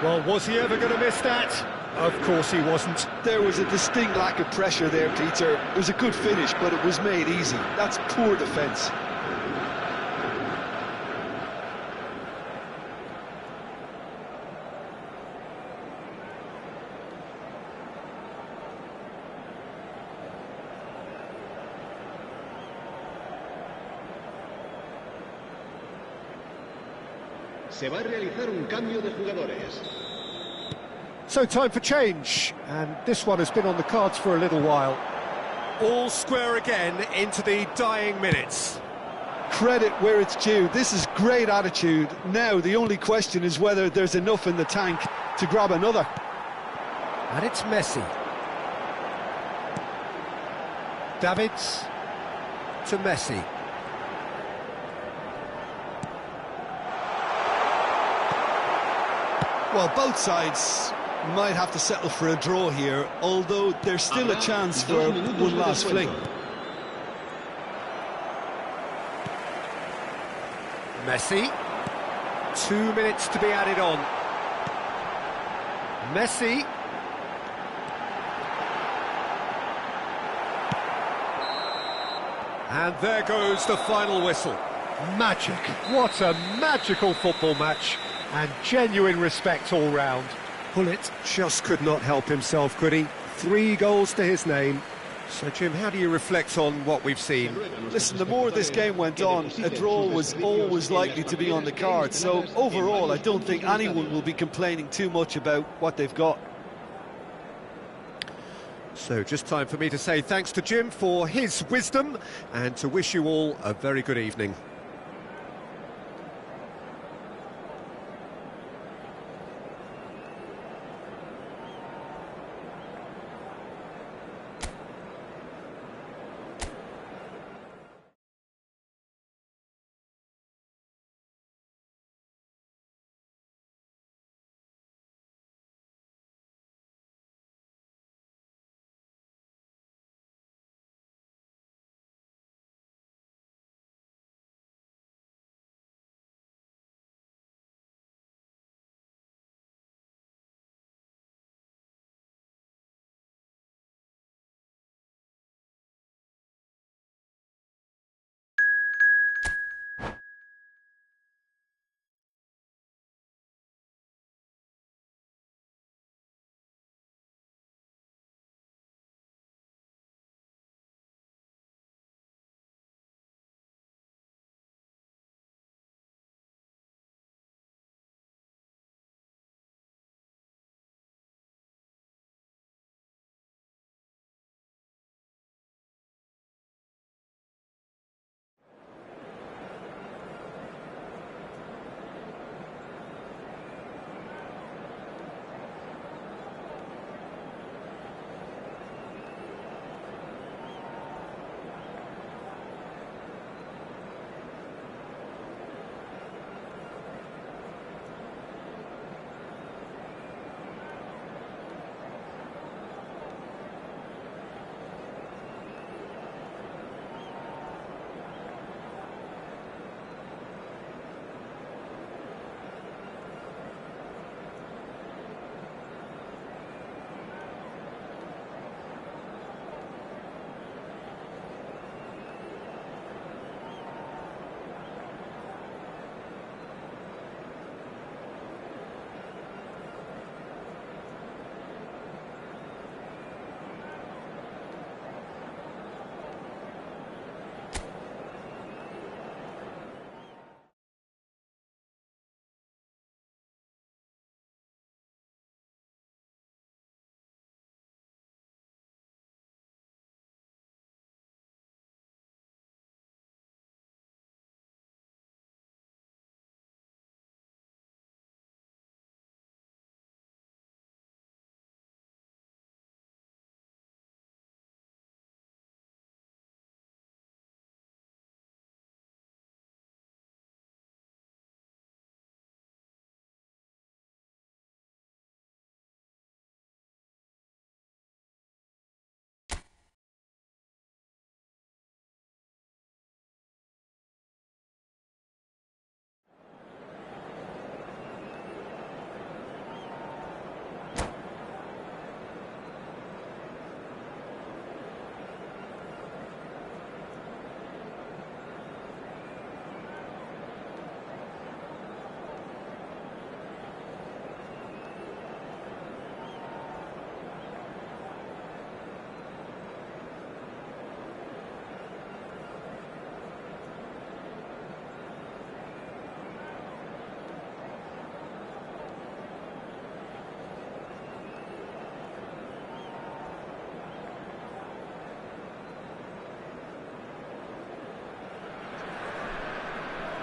Well, was he ever going to miss that? Of course he wasn't. There was a distinct lack of pressure there, Peter. It was a good finish, but it was made easy. That's poor defence. Se va a realizar un cambio de jugadores. So time for change, and this one has been on the cards for a little while. All square again into the dying minutes. Credit where it's due. This is great attitude. Now the only question is whether there's enough in the tank to grab another. And it's Messi. Davids to Messi. Well, both sides might have to settle for a draw here, although there's still a chance for one last fling. Messi. 2 minutes to be added on. Messi. And there goes the final whistle. Magic. What a magical football match. And genuine respect all round. Gullit just could not help himself, could he? 3 goals to his name. So, Jim, how do you reflect on what we've seen? Listen, the more this game went on, a draw was always likely to be on the card. So, overall, I don't think anyone will be complaining too much about what they've got. So, just time for me to say thanks to Jim for his wisdom and to wish you all a very good evening.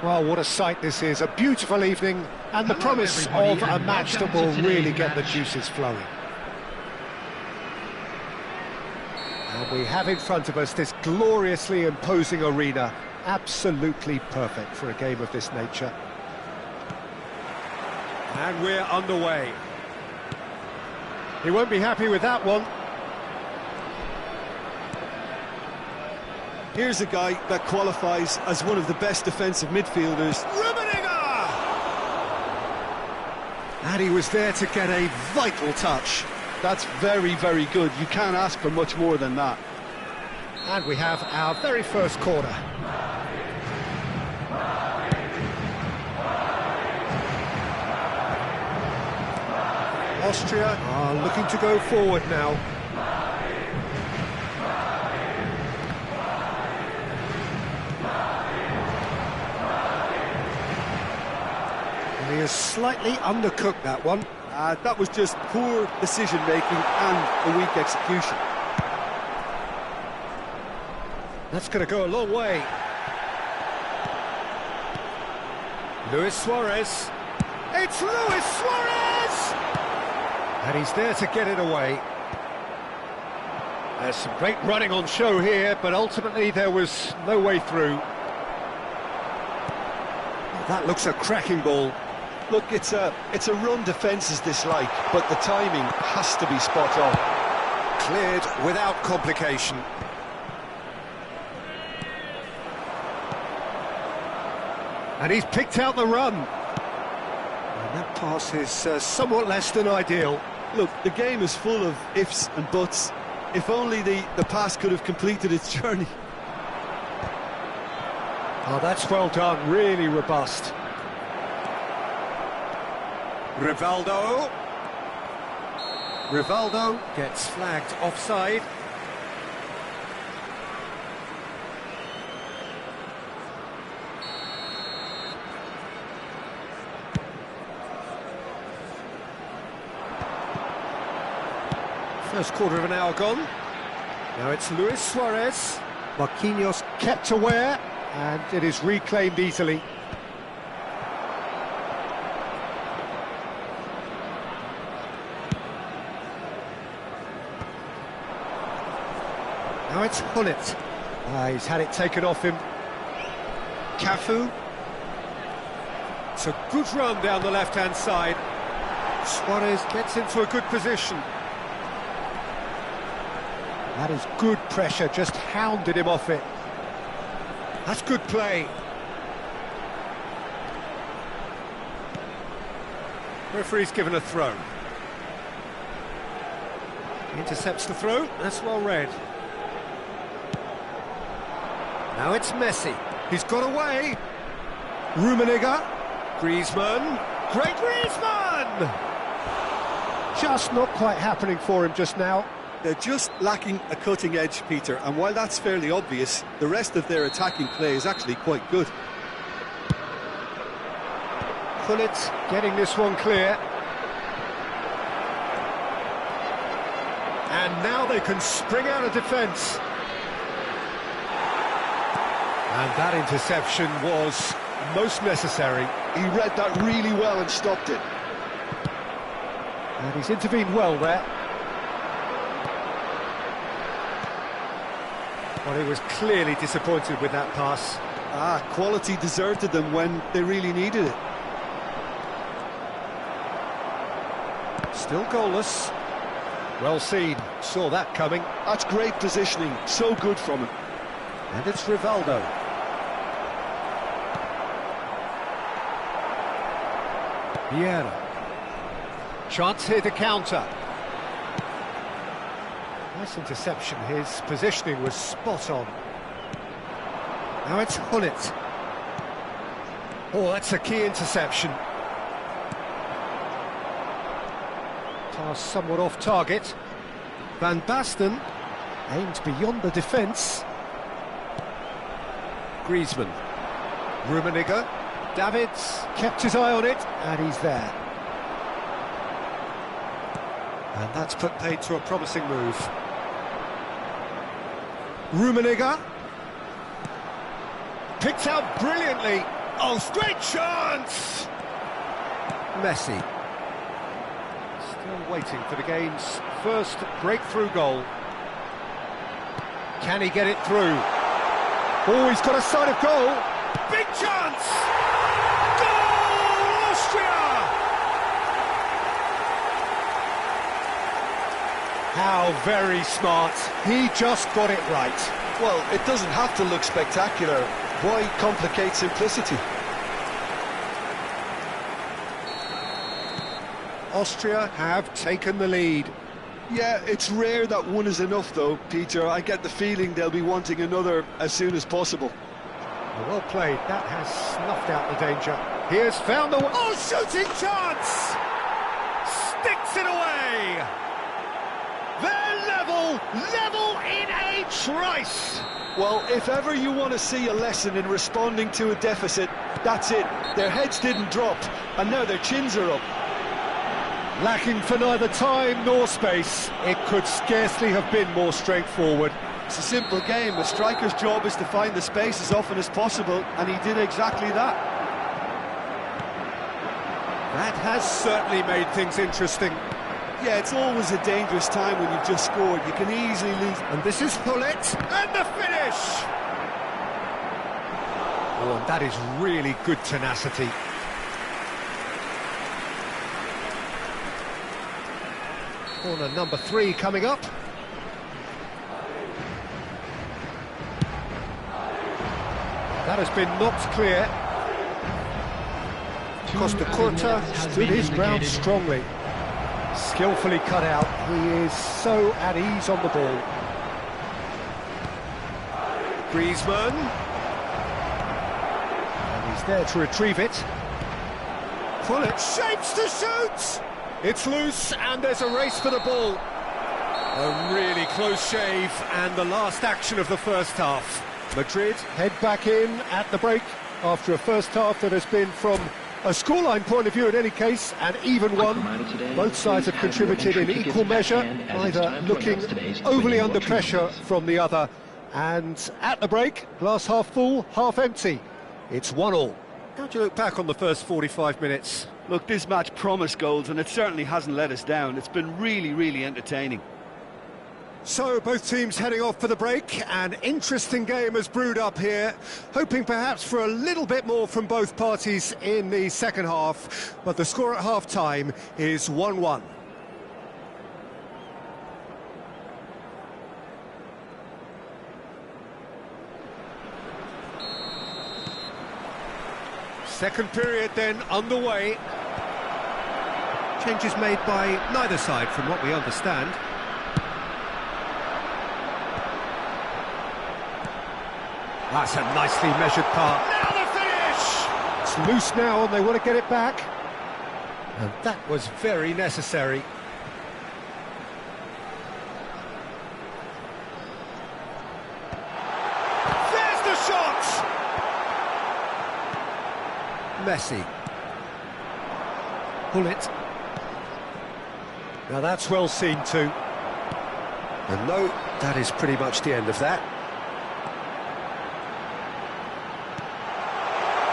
Well, what a sight this is, a beautiful evening, and the promise of a match that will really get the juices flowing. And we have in front of us this gloriously imposing arena, absolutely perfect for a game of this nature. And we're underway. He won't be happy with that one. Here's a guy that qualifies as one of the best defensive midfielders. Rummenigge! And he was there to get a vital touch. That's very, very good. You can't ask for much more than that. And we have our very first corner. Austria are looking to go forward now. And he has slightly undercooked that one. That was just poor decision-making and a weak execution. That's going to go a long way. Luis Suarez. It's Luis Suarez! And he's there to get it away. There's some great running on show here, but ultimately there was no way through. That looks a cracking ball. Look, it's a run defences dislike, but the timing has to be spot on. Cleared without complication. And he's picked out the run. And that pass is somewhat less than ideal. Look, the game is full of ifs and buts. If only the pass could have completed its journey. Oh, that's well done, really robust. Rivaldo. Rivaldo gets flagged offside. First quarter of an hour gone. Now it's Luis Suarez. Marquinhos kept aware, and it is reclaimed easily. Now it's Hullet. He's had it taken off him. Cafu. It's a good run down the left-hand side. Suarez gets into a good position. That is good pressure, just hounded him off it. That's good play. Referee's given a throw. Intercepts the throw, that's well read. Now it's Messi. He's got away. Rummenigge. Griezmann. Great Griezmann! Just not quite happening for him just now. They're just lacking a cutting edge, Peter, and while that's fairly obvious, the rest of their attacking play is actually quite good. Hullet getting this one clear. And now they can spring out of defence. And that interception was most necessary. He read that really well and stopped it. And he's intervened well there. Well, he was clearly disappointed with that pass. Quality deserted them when they really needed it. Still goalless. Well seen, saw that coming. That's great positioning, so good from him. And it's Rivaldo. Vieira. Chance here to counter. Nice interception, his positioning was spot on. Now it's Hullet. Oh, that's a key interception. Pass somewhat off target. Van Basten aimed beyond the defence. Griezmann. Rummenigge. Davids kept his eye on it, and he's there. And that's put paid to a promising move. Rummenigge. Picked out brilliantly. Oh, great chance! Messi. Still waiting for the game's first breakthrough goal. Can he get it through? Oh, he's got a sight of goal. Big chance! Goal, Austria! How very smart. He just got it right. Well, it doesn't have to look spectacular. Why complicate simplicity? Austria have taken the lead. Yeah, it's rare that one is enough though, Peter. I get the feeling they'll be wanting another as soon as possible. Well played, that has snuffed out the danger. He has found the... Oh, shooting chance! Sticks it away! They're level in a trice! Well, if ever you want to see a lesson in responding to a deficit, that's it. Their heads didn't drop, and now their chins are up. Lacking for neither time nor space, it could scarcely have been more straightforward. It's a simple game. A striker's job is to find the space as often as possible, and he did exactly that. That has certainly made things interesting. Yeah, it's always a dangerous time when you've just scored. You can easily lose. And this is Hullet, and the finish! Oh, and that is really good tenacity. Corner number 3 coming up. That has been knocked clear. Costa Curta stood his ground strongly. Skillfully cut out. He is so at ease on the ball. Griezmann. And he's there to retrieve it. Hullet shapes to shoot! It's loose, and there's a race for the ball. A really close shave, and the last action of the first half. Madrid head back in at the break after a first half that has been, from a scoreline point of view in any case, an even one. Both sides have contributed in equal measure, neither looking overly under pressure from the other. And at the break, glass half full, half empty. It's 1-1. How do you look back on the first 45 minutes? Look, this match promised goals, and it certainly hasn't let us down. It's been really entertaining. So, both teams heading off for the break. An interesting game has brewed up here, hoping perhaps for a little bit more from both parties in the second half, but the score at half-time is 1-1. Second period then underway. Changes made by neither side from what we understand. That's a nicely measured part. Now the finish! It's loose now and they want to get it back. And that was very necessary. There's the shot! Messi. Hullet. Now that's well seen too. And no, that is pretty much the end of that.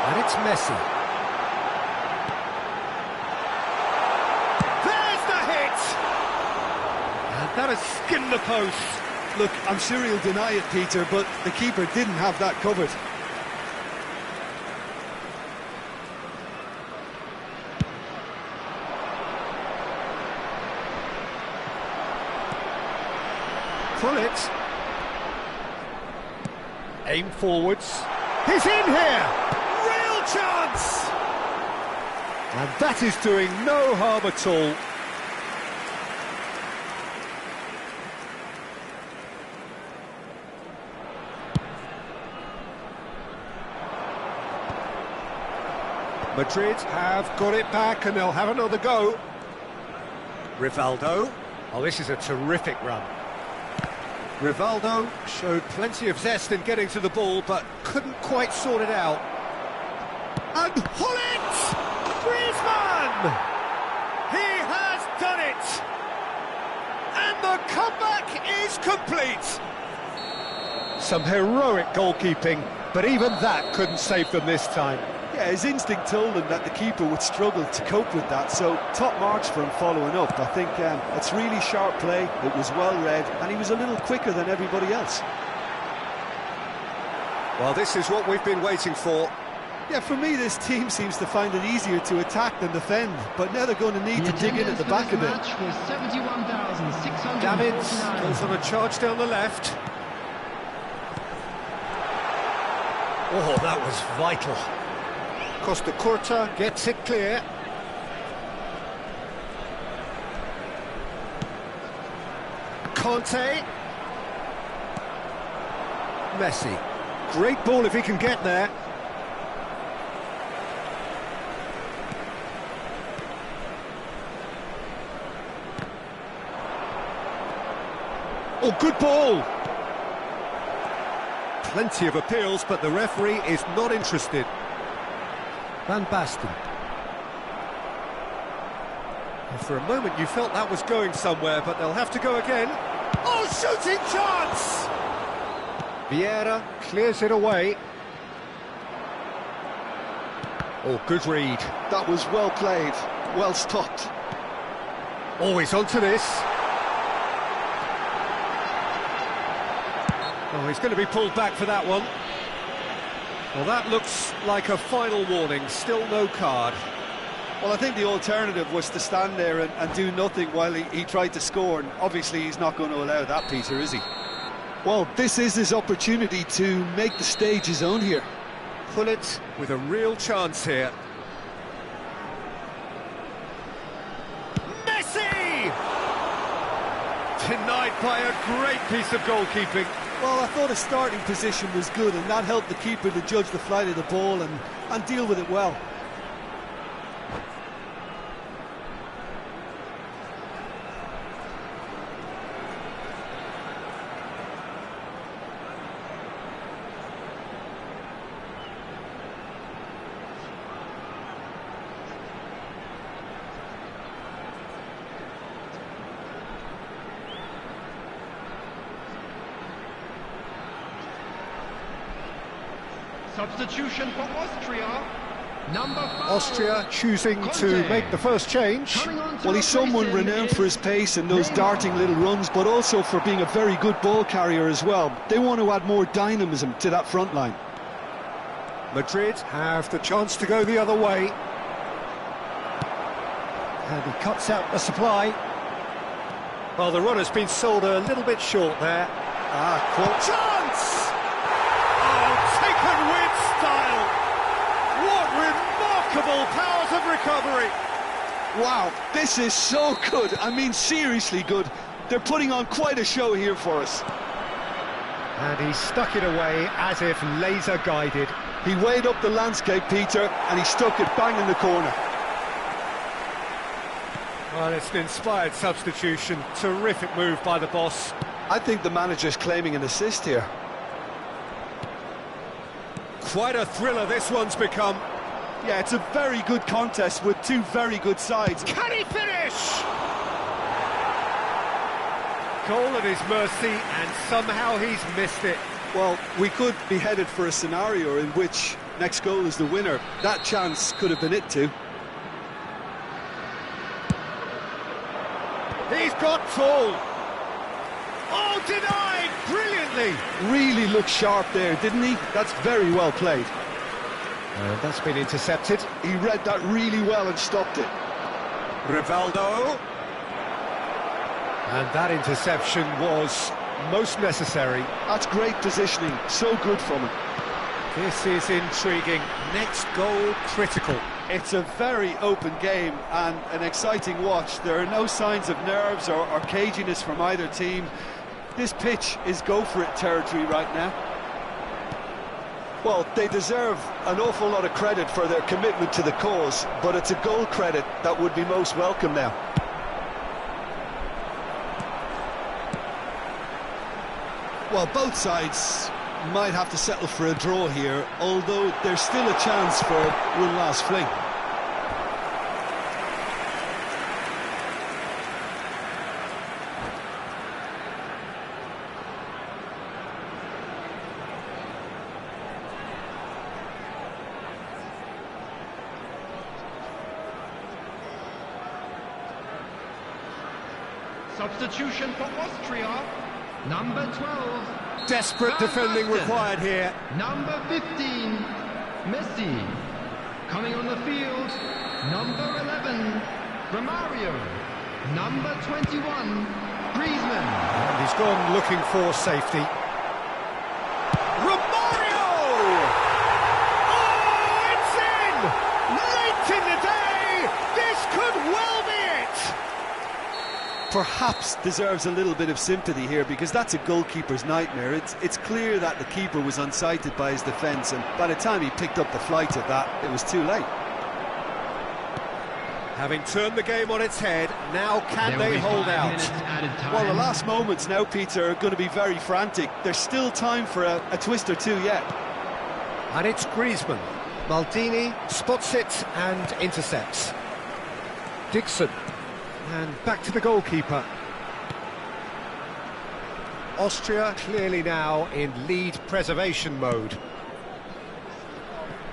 And it's Messi. There's the hit! And that has skinned the post. Look, I'm sure he'll deny it, Peter, but the keeper didn't have that covered. Hullet. Aim forwards. He's in here! Real chance! And that is doing no harm at all. Madrid have got it back and they'll have another go. Rivaldo. Oh, this is a terrific run. Rivaldo showed plenty of zest in getting to the ball, but couldn't quite sort it out. And Hullet! Griezmann! He has done it! And the comeback is complete! Some heroic goalkeeping, but even that couldn't save them this time. Yeah, his instinct told him that the keeper would struggle to cope with that, so top marks for him following up. I think it's really sharp play, it was well read, and he was a little quicker than everybody else. Well, this is what we've been waiting for. Yeah, for me, this team seems to find it easier to attack than defend, but now they're going to need to dig in at the back a bit. Davids goes on a charge down the left. Oh, that was vital. Costa Curta gets it clear. Conte. Messi. Great ball if he can get there. Oh, good ball! Plenty of appeals, but the referee is not interested. Van Basten. And for a moment you felt that was going somewhere, but they'll have to go again. Oh, shooting chance! Vieira clears it away. Oh, good read. That was well played, well stopped. Oh, he's onto this. Oh, he's going to be pulled back for that one. Well, that looks like a final warning, still no card. Well, I think the alternative was to stand there and do nothing while he tried to score, and obviously he's not going to allow that, Peter, is he? Well, this is his opportunity to make the stage his own here. Pullet with a real chance here. Messi! Denied by a great piece of goalkeeping. Well, I thought his starting position was good, and that helped the keeper to judge the flight of the ball and deal with it well. Substitution for Austria. Number 5. Austria choosing to make the first change. Well, he's someone renowned for his pace and those darting little runs, but also for being a very good ball carrier as well. They want to add more dynamism to that front line. Madrid have the chance to go the other way. And he cuts out the supply. Well, the run has been sold a little bit short there. Chance! Taken with style. What remarkable powers of recovery. Wow, this is so good. I mean, seriously good. They're putting on quite a show here for us. And he stuck it away as if laser guided. He weighed up the landscape, Peter, and he stuck it bang in the corner. Well, it's an inspired substitution. Terrific move by the boss. I think the manager's claiming an assist here. Quite a thriller this one's become. Yeah, it's a very good contest with two very good sides. Can he finish? Goal at his mercy, and somehow he's missed it. Well, we could be headed for a scenario in which next goal is the winner. That chance could have been it too. He's got full. Oh, denied brilliantly. Really looked sharp there, didn't he? That's very well played. That's been intercepted. He read that really well and stopped it. Rivaldo. And that interception was most necessary. That's great positioning, so good from him. This is intriguing. Next goal critical. It's a very open game and an exciting watch. There are no signs of nerves or caginess from either team. This pitch is go-for-it territory right now. Well, they deserve an awful lot of credit for their commitment to the cause, but it's a goal credit that would be most welcome now. Well, both sides might have to settle for a draw here, although there's still a chance for one last fling. Substitution for Austria. Number 12. Desperate defending required here. Number 15. Messi. Coming on the field. Number 11. Romario. Number 21. Griezmann. And he's gone looking for safety. Romario! Oh, it's in! Late in the day! This could well be it! Perhaps deserves a little bit of sympathy here, because that's a goalkeeper's nightmare. It's clear that the keeper was unsighted by his defence, and by the time he picked up the flight of that, it was too late. Having turned the game on its head, now can they hold out? Well, the last moments now, Peter, are going to be very frantic. There's still time for a twist or two yet. And it's Griezmann. Maldini spots it and intercepts. Dixon. And back to the goalkeeper. Austria clearly now in lead preservation mode.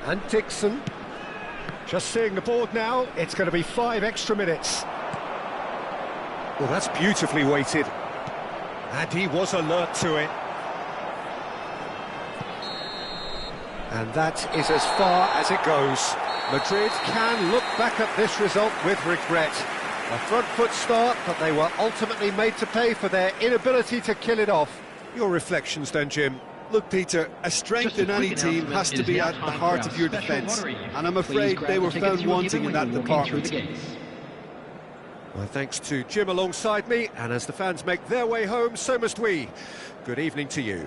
And Dixon. Just seeing the board now, it's going to be 5 extra minutes. Well, that's beautifully weighted. And he was alert to it. And that is as far as it goes. Madrid can look back at this result with regret. A front foot start, but they were ultimately made to pay for their inability to kill it off. Your reflections then, Jim? Look, Peter, a strength in any team has to be at the heart of your defence, and I'm afraid they were found wanting in that department. Well, thanks to Jim alongside me, and as the fans make their way home, so must we. Good evening to you.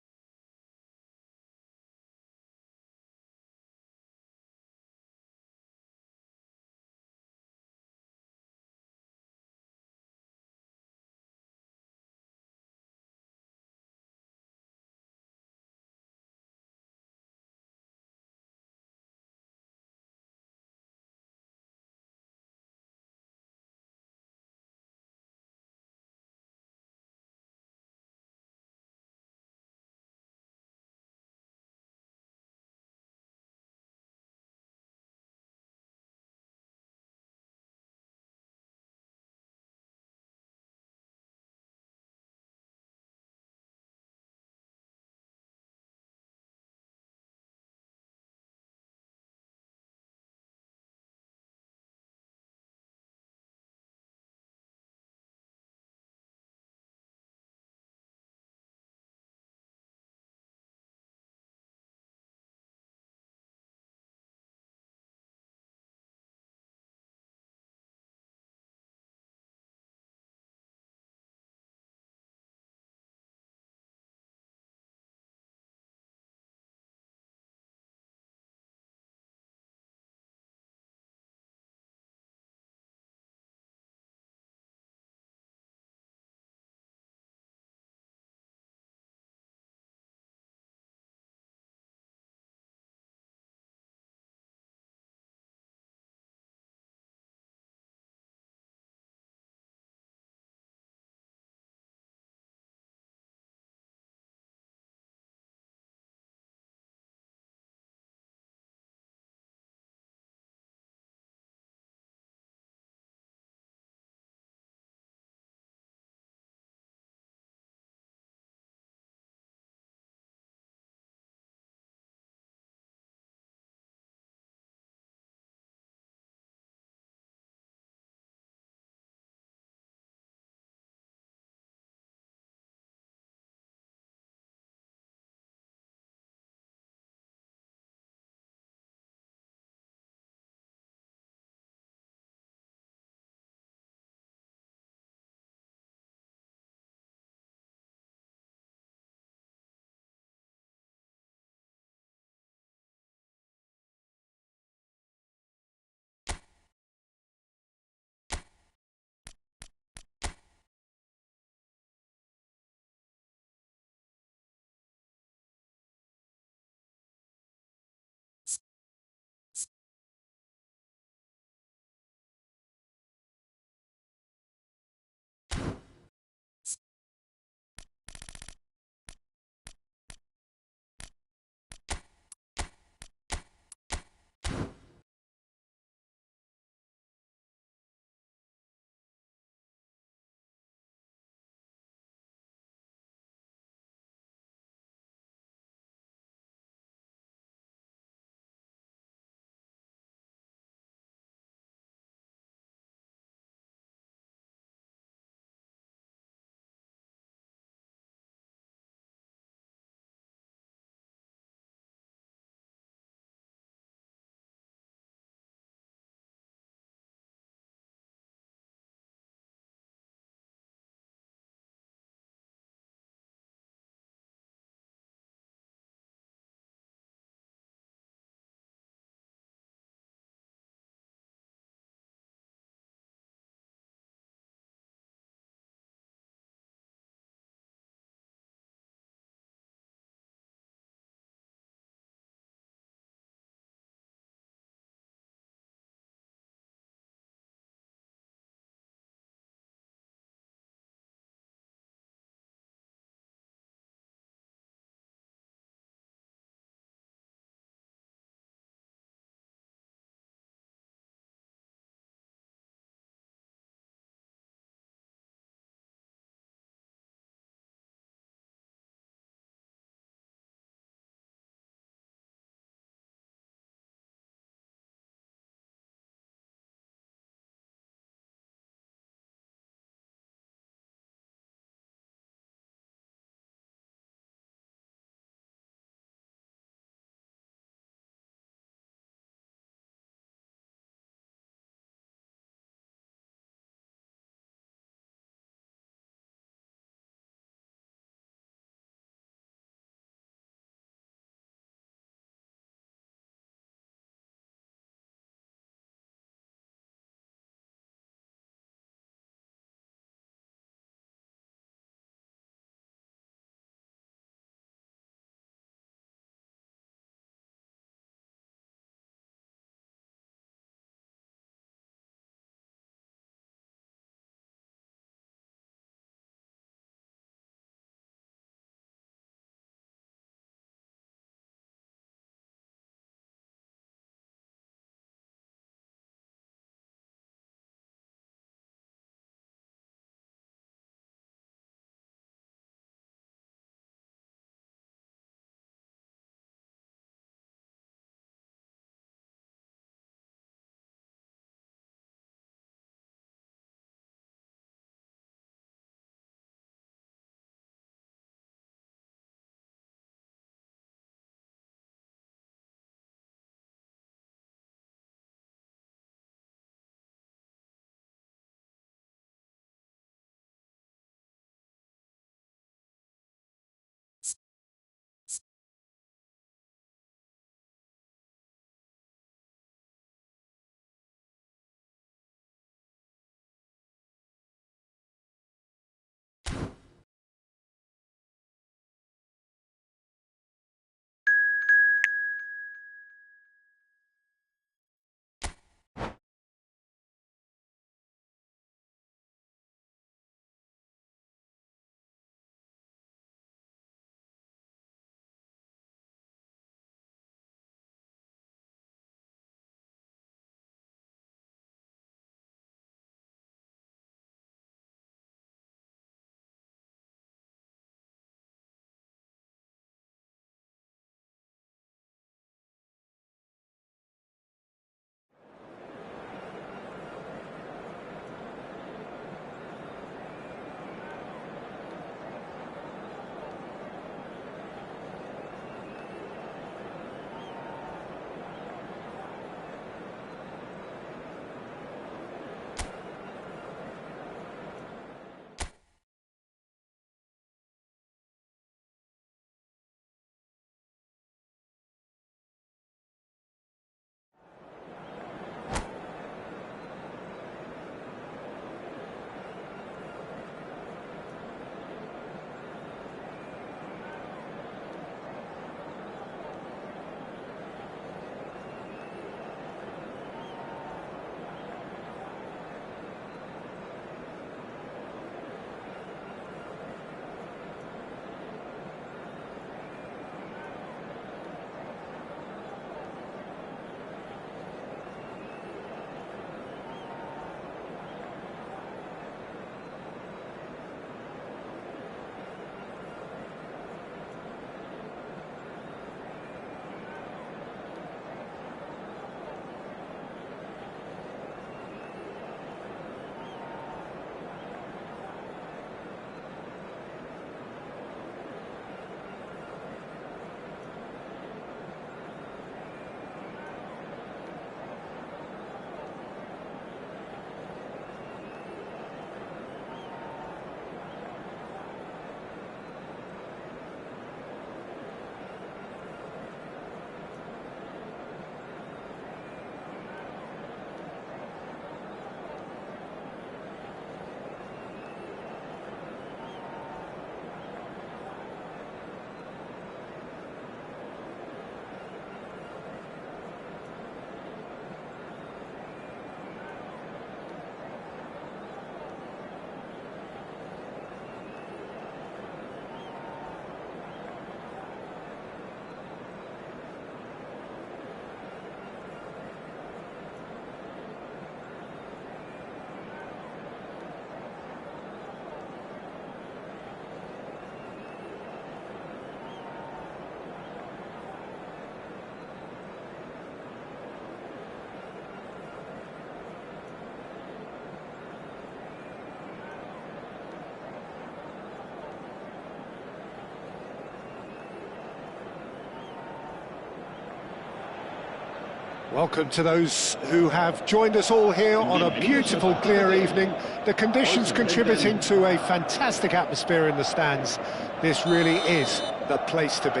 Welcome to those who have joined us all here on a beautiful, clear evening. The conditions contributing to a fantastic atmosphere in the stands. This really is the place to be.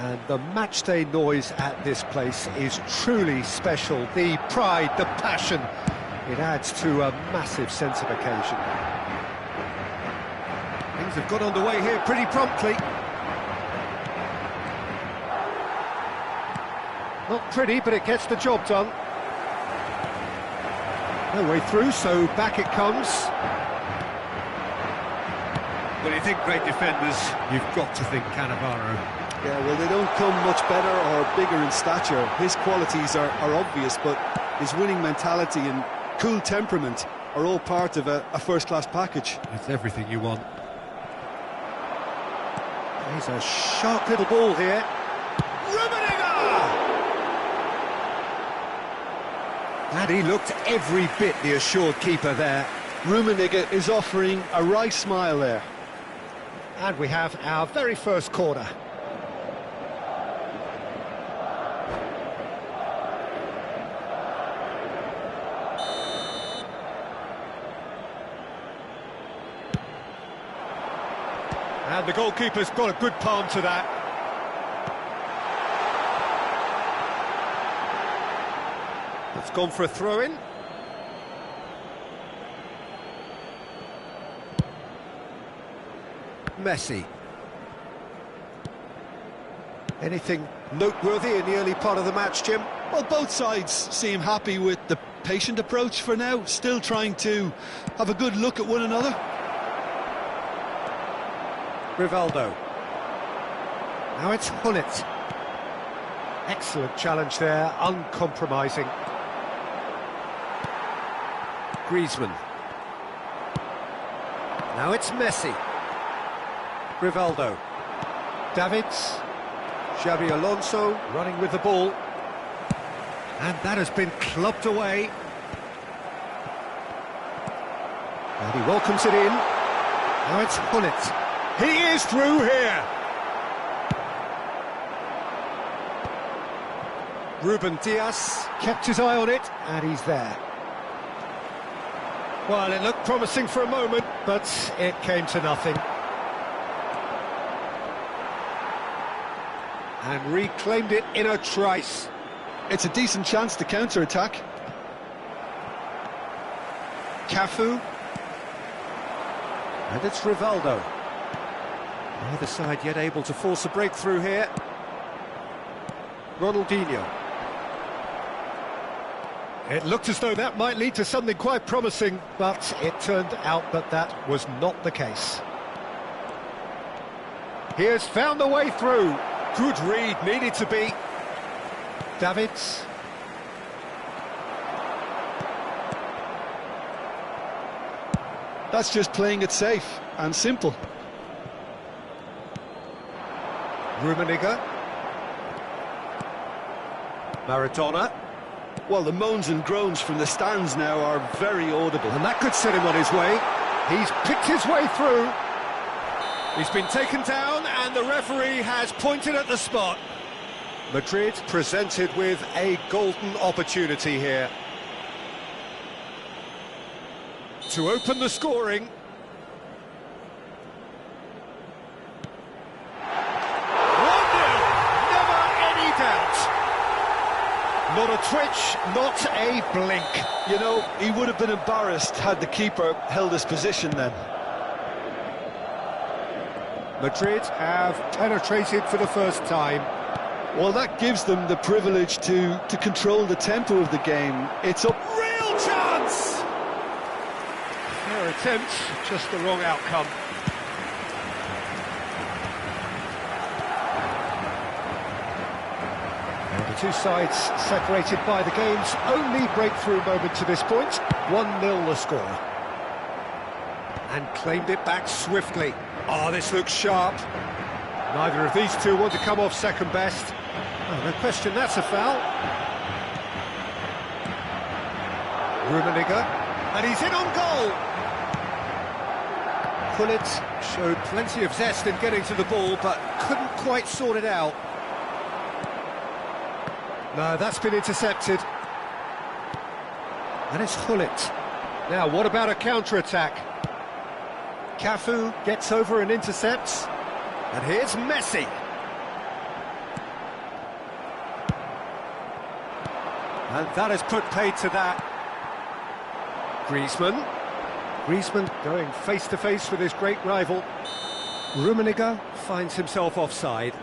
And the matchday noise at this place is truly special. The pride, the passion, it adds to a massive sense of occasion. Things have got underway here pretty promptly. Not pretty, but it gets the job done. No way through, so back it comes. When you think great defenders, you've got to think Cannavaro. Yeah, well, they don't come much better or bigger in stature. His qualities are obvious, but his winning mentality and cool temperament are all part of a first-class package. It's everything you want. He's a sharp little ball here. And he looked every bit the assured keeper there. Rummenigge is offering a wry smile there. And we have our very first corner. And the goalkeeper's got a good palm to that. It's gone for a throw-in. Messi. Anything noteworthy in the early part of the match, Jim? Well, both sides seem happy with the patient approach for now, still trying to have a good look at one another. Rivaldo. Now it's Hullet. Excellent challenge there, uncompromising. Griezmann. Now it's Messi. Rivaldo. Davids. Xabi Alonso running with the ball. And that has been clubbed away. And he welcomes it in. Now it's Hullet. He is through here. Ruben Dias kept his eye on it, and he's there. Well, it looked promising for a moment, but it came to nothing. And reclaimed it in a trice. It's a decent chance to counter-attack. Cafu. And it's Rivaldo. Neither side yet able to force a breakthrough here. Ronaldinho. It looked as though that might lead to something quite promising, but it turned out that that was not the case. He has found the way through. Good read, needed to be. Davids. That's just playing it safe and simple. Rummenigge. Maradona. Well, the moans and groans from the stands now are very audible. And that could set him on his way. He's picked his way through. He's been taken down and the referee has pointed at the spot. Madrid presented with a golden opportunity here to open the scoring. Not a twitch, not a blink. You know, he would have been embarrassed had the keeper held his position then. Madrid have penetrated for the first time. Well, that gives them the privilege to control the tempo of the game. It's up. Real chance! Fair attempt, just the wrong outcome. The two sides separated by the game's only breakthrough moment to this point. 1-0 the score. And claimed it back swiftly. Oh, this looks sharp. Neither of these two want to come off second best. Oh, no question, that's a foul. Rummenigge, and he's in on goal. Hullet showed plenty of zest in getting to the ball, but couldn't quite sort it out. No, that's been intercepted. And it's Gullit. Now, what about a counter-attack? Cafu gets over and intercepts. And here's Messi. And that has put paid to that. Griezmann. Griezmann going face-to-face with his great rival. Rummenigge finds himself offside.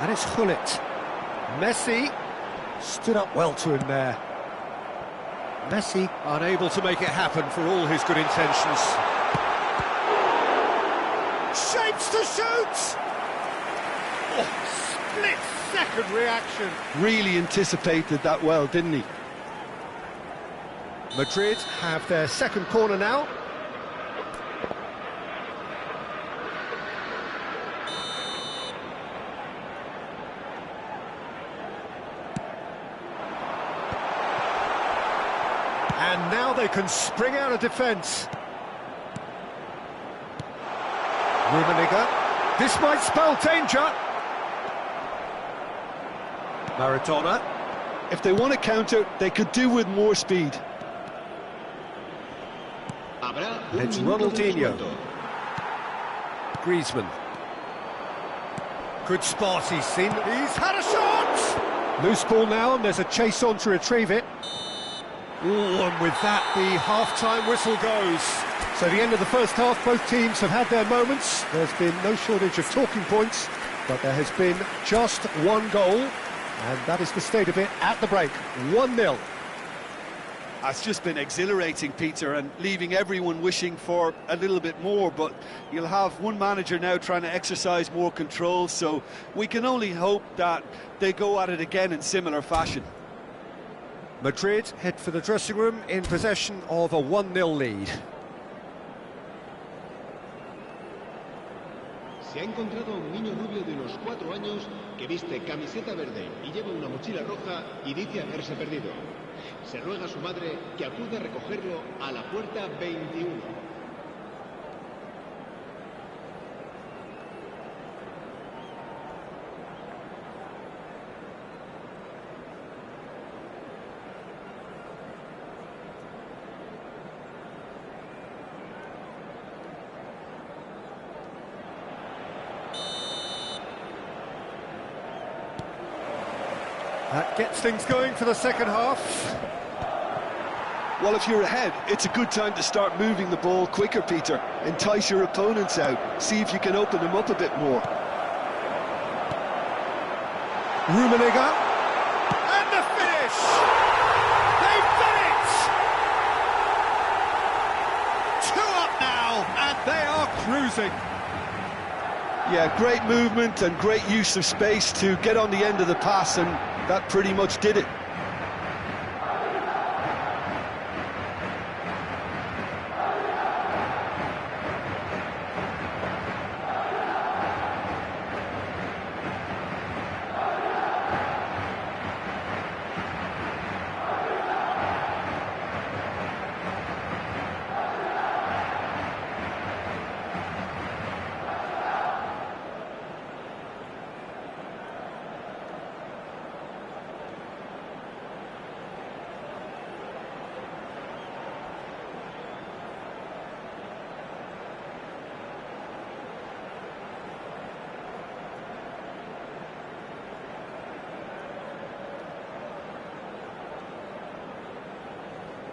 And it's Gullit. Messi stood up well to him there. Messi unable to make it happen for all his good intentions. Shapes to shoot! Oh, split-second reaction. Really anticipated that well, didn't he? Madrid have their second corner now. And now they can spring out of defence. Rummenigge. This might spell danger. Maradona. If they want to counter, they could do with more speed. It's Ronaldinho. Griezmann. Good spot he's seen. He's had a shot! Loose ball now, and there's a chase on to retrieve it. Ooh, and with that, the half-time whistle goes. So the end of the first half, both teams have had their moments. There's been no shortage of talking points, but there has been just one goal, and that is the state of it at the break. 1-0. It's just been exhilarating, Peter, and leaving everyone wishing for a little bit more, but you'll have one manager now trying to exercise more control, so we can only hope that they go at it again in similar fashion. Madrid head for the dressing room in possession of a 1-0 lead. Se ha encontrado a un niño rubio de unos 4 años que viste camiseta verde y lleva una mochila roja y dice haberse perdido. Se ruega a su madre que acuda a recogerlo a la puerta 21. That gets things going for the second half. Well, if you're ahead, it's a good time to start moving the ball quicker, Peter. Entice your opponents out. See if you can open them up a bit more. Rummenigge. And the finish! They've done it! 2 up now, and they are cruising. Yeah, great movement and great use of space to get on the end of the pass, and that pretty much did it.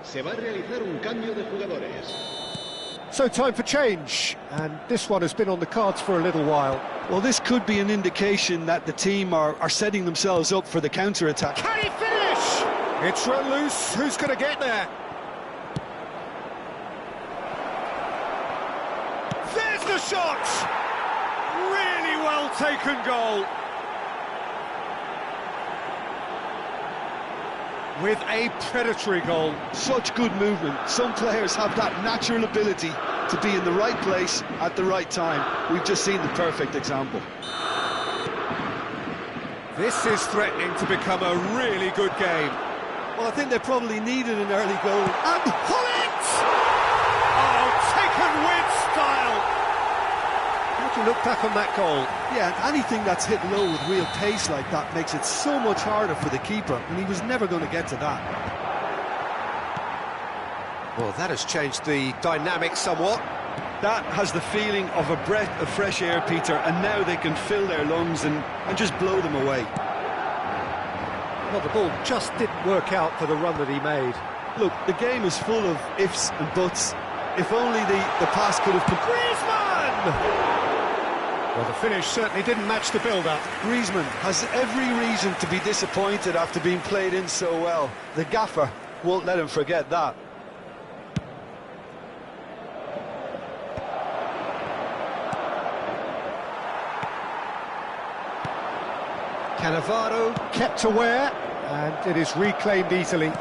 Se va a realizar un cambio de jugadores. So time for change, and this one has been on the cards for a little while. Well, this could be an indication that the team are setting themselves up for the counter-attack. Can he finish? It's run loose. Who's going to get there? There's the shot! Really well taken goal. with a predatory goal. Such good movement. Some players have that natural ability to be in the right place at the right time. We've just seen the perfect example. This is threatening to become a really good game. Well, I think they probably needed an early goal. And Hullet! Oh, taken with style! How do you look back on that goal? Yeah, and anything that's hit low with real pace like that makes it so much harder for the keeper, and he was never going to get to that. Well, that has changed the dynamic somewhat. That has the feeling of a breath of fresh air, Peter, and now they can fill their lungs and just blow them away. Well, the ball just didn't work out for the run that he made. Look, the game is full of ifs and buts. If only the pass could have... Griezmann! Well, the finish certainly didn't match the build-up. Griezmann has every reason to be disappointed after being played in so well. The gaffer won't let him forget that. Cannavaro kept aware, and it is reclaimed easily.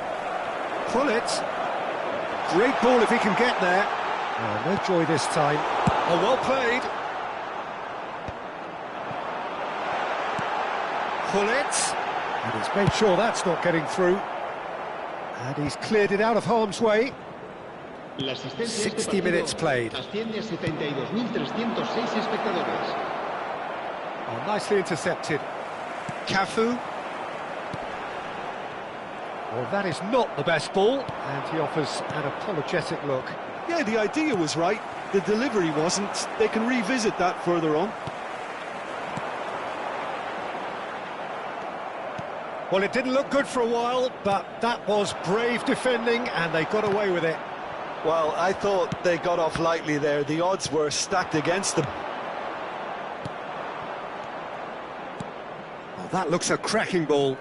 Hullet, great ball if he can get there. Oh, no joy this time. Oh, well played. Hullet, and he's made sure that's not getting through. And he's cleared it out of harm's way. 60 minutes played. Asciende a 72.306 espectadores. Oh, nicely intercepted. Cafu. Well, that is not the best ball, and he offers an apologetic look. Yeah, the idea was right, the delivery wasn't. They can revisit that further on. Well, it didn't look good for a while, but that was brave defending, and they got away with it. Well, I thought they got off lightly there. The odds were stacked against them. Oh, that looks a cracking ball.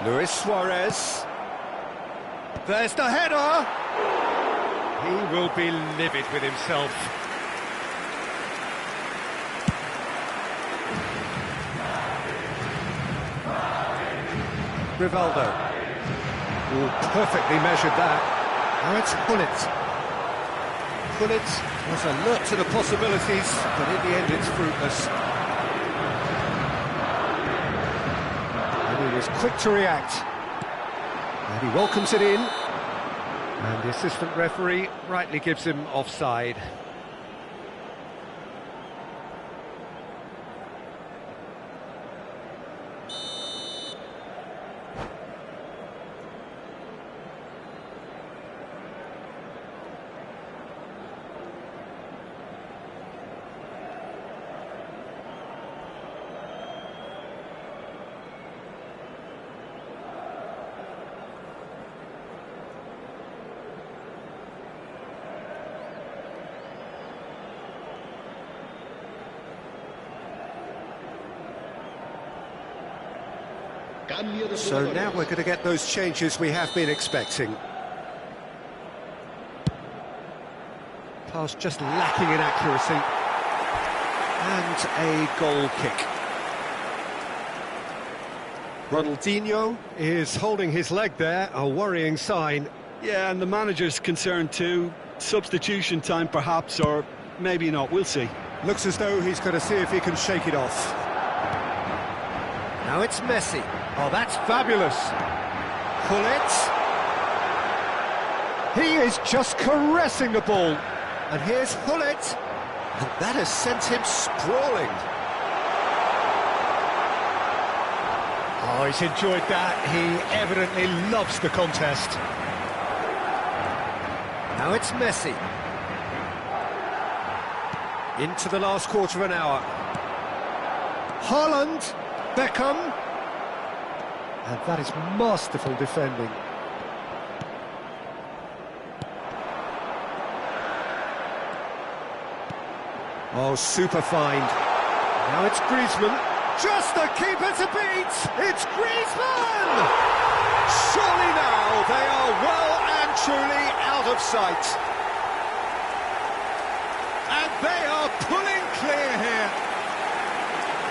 Luis Suarez. There's the header! He will be livid with himself. Rivaldo. Oh, perfectly measured that. Now it's Hullet. Hullet was alert to the possibilities, but in the end it's fruitless. And he was quick to react. And he welcomes it in. And the assistant referee rightly gives him offside. So now we're going to get those changes we have been expecting. Pass just lacking in accuracy. And a goal kick. Ronaldinho is holding his leg there, a worrying sign. Yeah, and the manager's concerned too. Substitution time perhaps, or maybe not, we'll see. Looks as though he's going to see if he can shake it off. Now it's Messi. Oh, that's fabulous. Hullet. He is just caressing the ball. And here's Hullet. And that has sent him sprawling. Oh, he's enjoyed that. He evidently loves the contest. Now it's Messi. Into the last quarter of an hour. Haaland. Beckham. And that is masterful defending. Oh, super find. Now it's Griezmann. Just the keeper to beat! It's Griezmann! Surely now they are well and truly out of sight. And they are pulling clear here.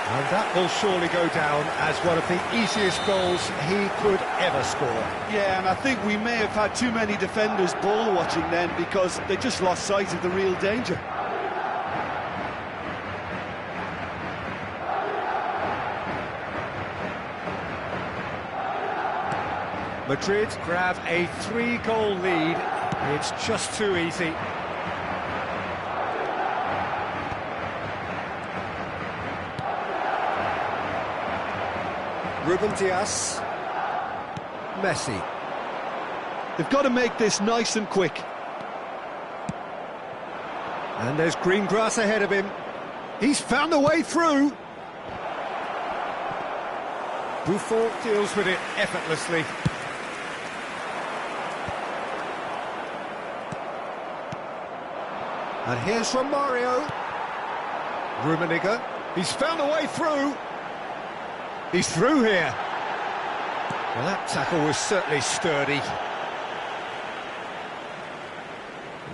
A that will surely go down as one of the easiest goals he could ever score. Yeah, and I think we may have had too many defenders ball watching then because they just lost sight of the real danger. Madrid grab a 3-goal lead. It's just too easy. Ruben Dias. Messi. They've got to make this nice and quick. And there's green grass ahead of him. He's found a way through. Buffon deals with it effortlessly. And here's from Mario. Rummenigge. He's found a way through. He's through here. Well, that tackle was certainly sturdy.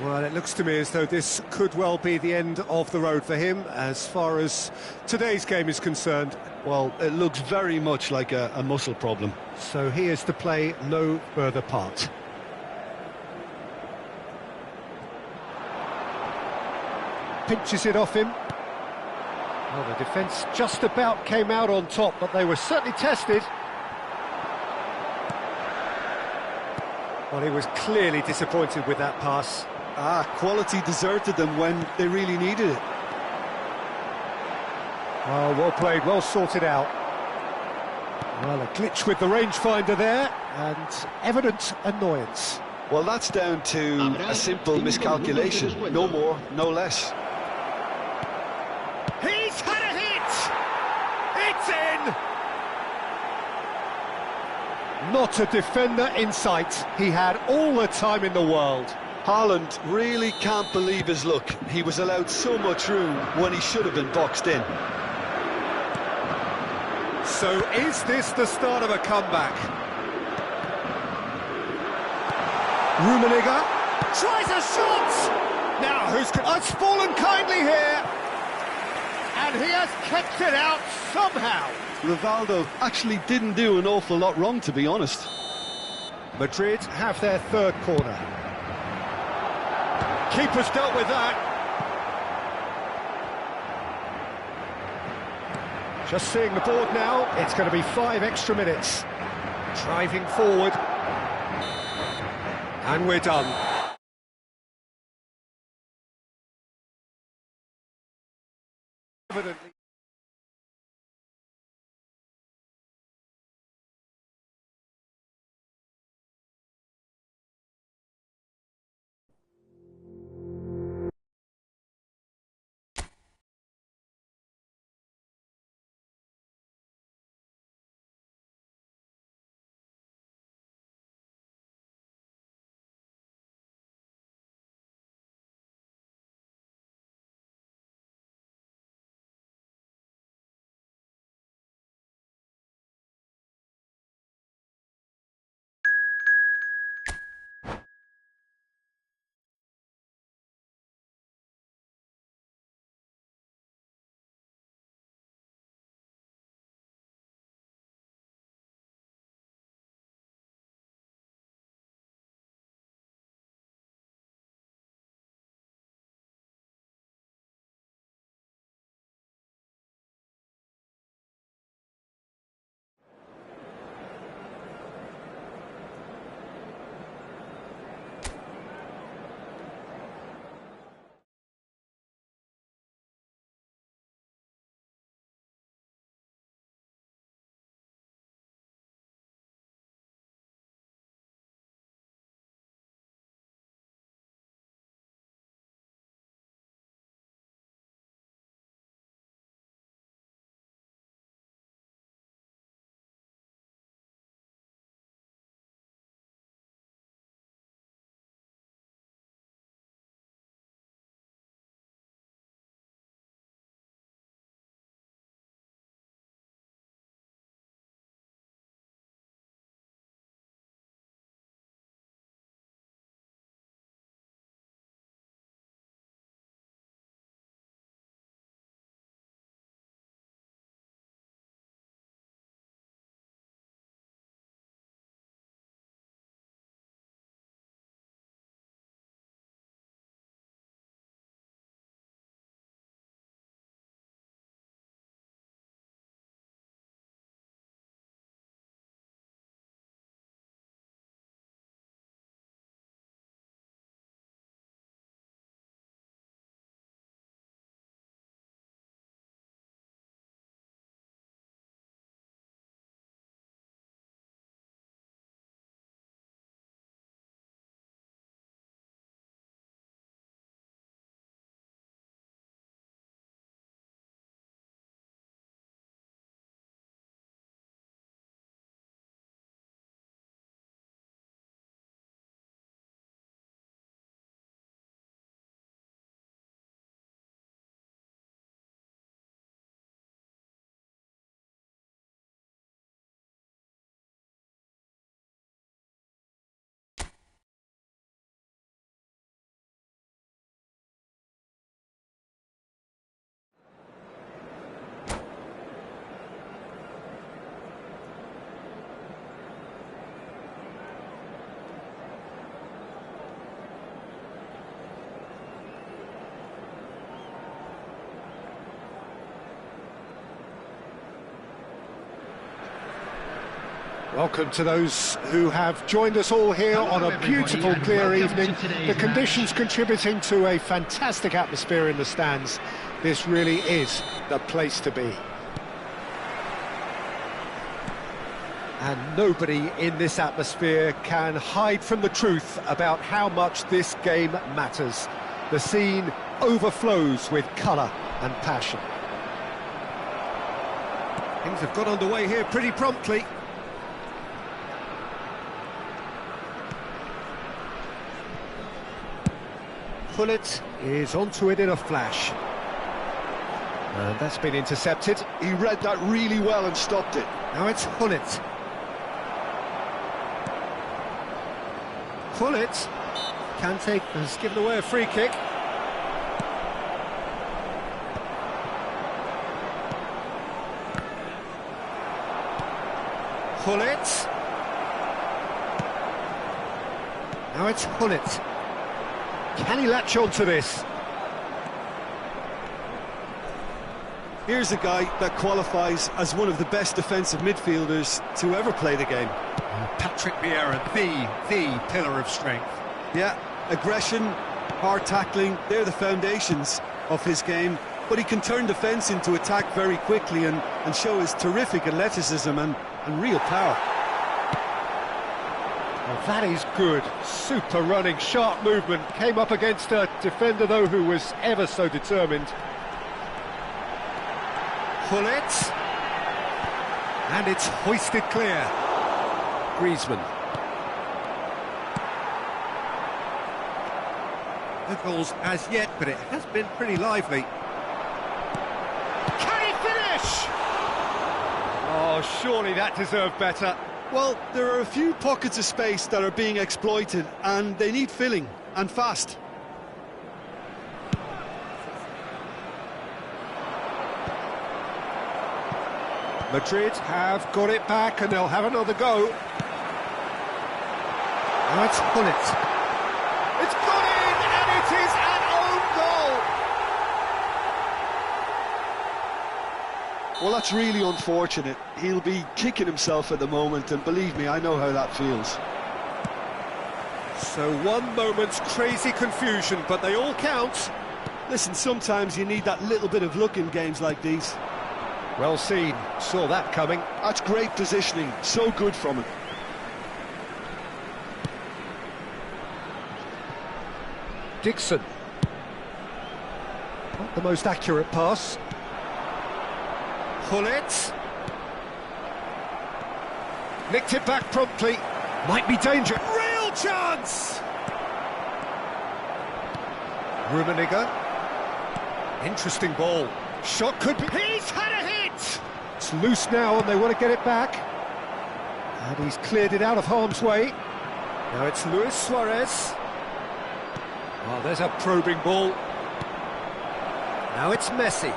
Well, it looks to me as though this could well be the end of the road for him as far as today's game is concerned. Well, it looks very much like a muscle problem. So he is to play no further part. Pinches it off him. Well, the defence just about came out on top, but they were certainly tested. Well, he was clearly disappointed with that pass. Quality deserted them when they really needed it. Oh, well played, well sorted out. Well, a glitch with the rangefinder there, and evident annoyance. Well, that's down to a simple miscalculation. No more, no less. He's had a hit! It's in! Not a defender in sight. He had all the time in the world. Haaland really can't believe his luck. He was allowed so much room when he should have been boxed in. So is this the start of a comeback? Rummenigge tries a shot! Now who's... It's fallen kindly here! And he has kept it out somehow. Rivaldo actually didn't do an awful lot wrong, to be honest. Madrid have their third corner. Keeper's dealt with that. Just seeing the board now, it's going to be 5 extra minutes. Driving forward. And we're done. Evidently. Welcome to those who have joined us all here on a beautiful, clear evening. The conditions contributing to a fantastic atmosphere in the stands. This really is the place to be. And nobody in this atmosphere can hide from the truth about how much this game matters. The scene overflows with colour and passion. Things have got underway here pretty promptly. Pullet is onto it in a flash. And that's been intercepted. He read that really well and stopped it. Now it's Pullet. Pullet. Kante has given away a free kick. Pullet. Now it's Pullet. Can he latch on to this? Here's a guy that qualifies as one of the best defensive midfielders to ever play the game. Patrick Vieira, the pillar of strength. Yeah, aggression, hard tackling, they're the foundations of his game. But he can turn defence into attack very quickly and show his terrific athleticism and real power. Well, that is good. Super running, sharp movement. Came up against a defender, though, who was ever so determined. Pullet. And it's hoisted clear. Griezmann. No goals as yet, but it has been pretty lively. Can he finish? Oh, surely that deserved better. Well, there are a few pockets of space that are being exploited, and they need filling, and fast. Madrid have got it back, and they'll have another go. Now it's Pullet. It's gone in, and it is an own goal! Well, that's really unfortunate. He'll be kicking himself at the moment, and believe me, I know how that feels. So one moment's crazy confusion, but they all count. Listen, sometimes you need that little bit of luck in games like these. Well seen, saw that coming. That's great positioning, so good from him. Dixon. Not the most accurate pass. Pullet. Nicked it back promptly. Might be danger. Real chance! Rummenigge. Interesting ball. Shot could be... He's had a hit! It's loose now and they want to get it back. And he's cleared it out of harm's way. Now it's Luis Suarez. Oh, there's a probing ball. Now it's Messi.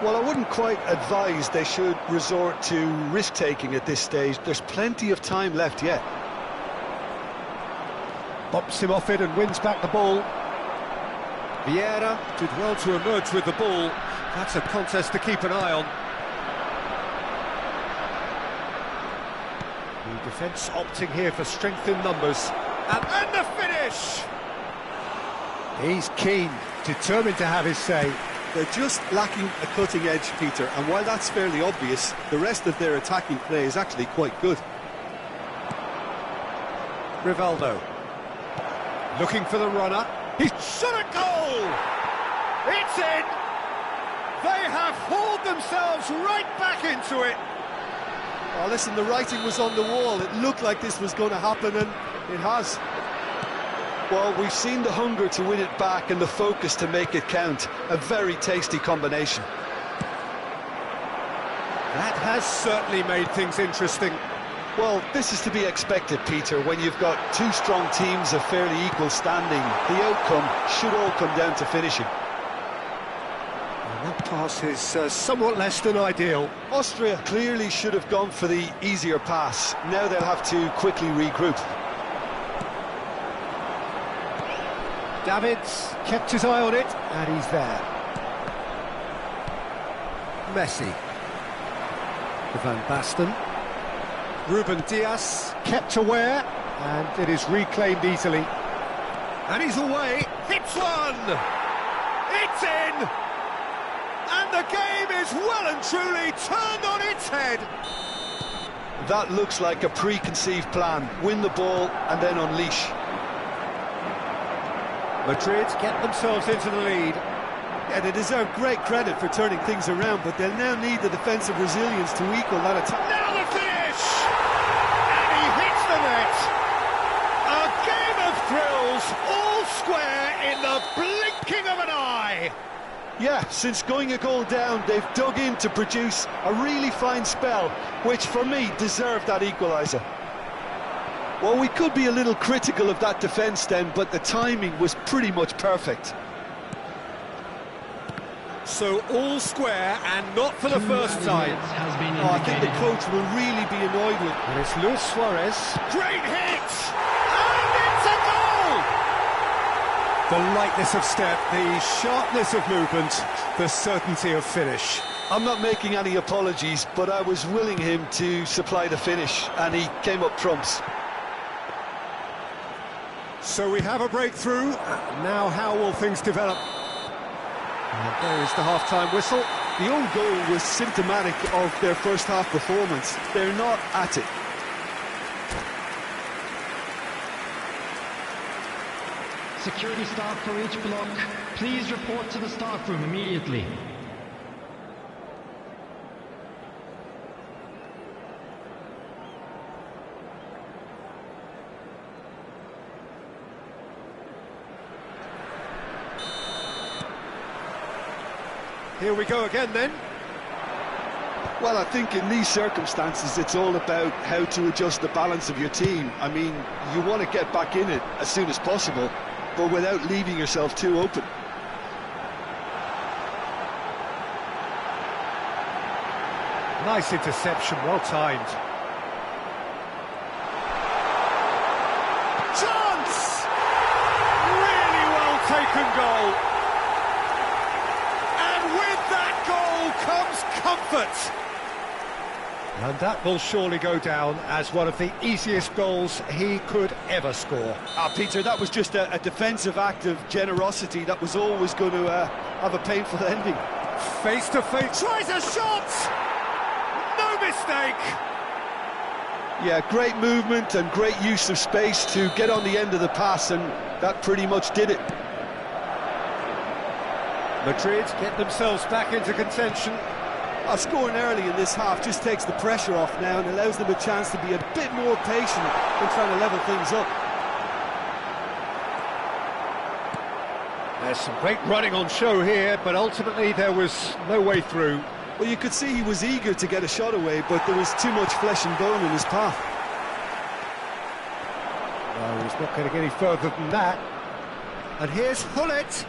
Well, I wouldn't quite advise they should resort to risk-taking at this stage. There's plenty of time left yet. Bops him off it and wins back the ball. Vieira did well to emerge with the ball. That's a contest to keep an eye on. The defence opting here for strength in numbers. And the finish! He's keen, determined to have his say. They're just lacking a cutting edge, Peter, and while that's fairly obvious, the rest of their attacking play is actually quite good. Rivaldo. Looking for the runner. He's shot a goal! It's in! They have hauled themselves right back into it! Oh, listen, the writing was on the wall. It looked like this was going to happen, and it has. Well, we've seen the hunger to win it back and the focus to make it count. A very tasty combination. That has certainly made things interesting. Well, this is to be expected, Peter, when you've got two strong teams of fairly equal standing. The outcome should all come down to finishing. And that pass is somewhat less than ideal. Austria clearly should have gone for the easier pass. Now they'll have to quickly regroup. Davids kept his eye on it, and he's there. Messi. Van Basten. Ruben Dias kept aware, and it is reclaimed easily. And he's away, hits one! It's in! And the game is well and truly turned on its head! That looks like a preconceived plan. Win the ball and then unleash. Madrid get themselves into the lead. Yeah, they deserve great credit for turning things around, but they'll now need the defensive resilience to equal that attack. Now the finish! And he hits the net! A game of thrills, all square in the blinking of an eye! Yeah, since going a goal down, they've dug in to produce a really fine spell, which for me deserved that equaliser. Well, we could be a little critical of that defence then, but the timing was pretty much perfect. So all square and not for the first time. I think the coach will really be annoyed with. And it's Luis Suarez. Great hit! And it's a goal! The lightness of step, the sharpness of movement, the certainty of finish. I'm not making any apologies, but I was willing him to supply the finish, and he came up trumps. So we have a breakthrough. Now how will things develop? And there is the half-time whistle. The own goal was symptomatic of their first half performance. They're not at it. Security staff for each block, please report to the staff room immediately. Here we go again then. Well, I think in these circumstances it's all about how to adjust the balance of your team. I mean, you want to get back in it as soon as possible, but without leaving yourself too open. Nice interception, well timed. Chance! Really well taken goal. Comes comfort. And that will surely go down as one of the easiest goals he could ever score. Peter, that was just a defensive act of generosity that was always going to have a painful ending. Face to face, tries a shot! No mistake! Yeah, great movement and great use of space to get on the end of the pass, and that pretty much did it. Madrid get themselves back into contention. Scoring early in this half just takes the pressure off now and allows them a chance to be a bit more patient in trying to level things up. There's some great running on show here, but ultimately there was no way through. Well, you could see he was eager to get a shot away, but there was too much flesh and bone in his path. No, he's not getting any further than that. And here's Hullet.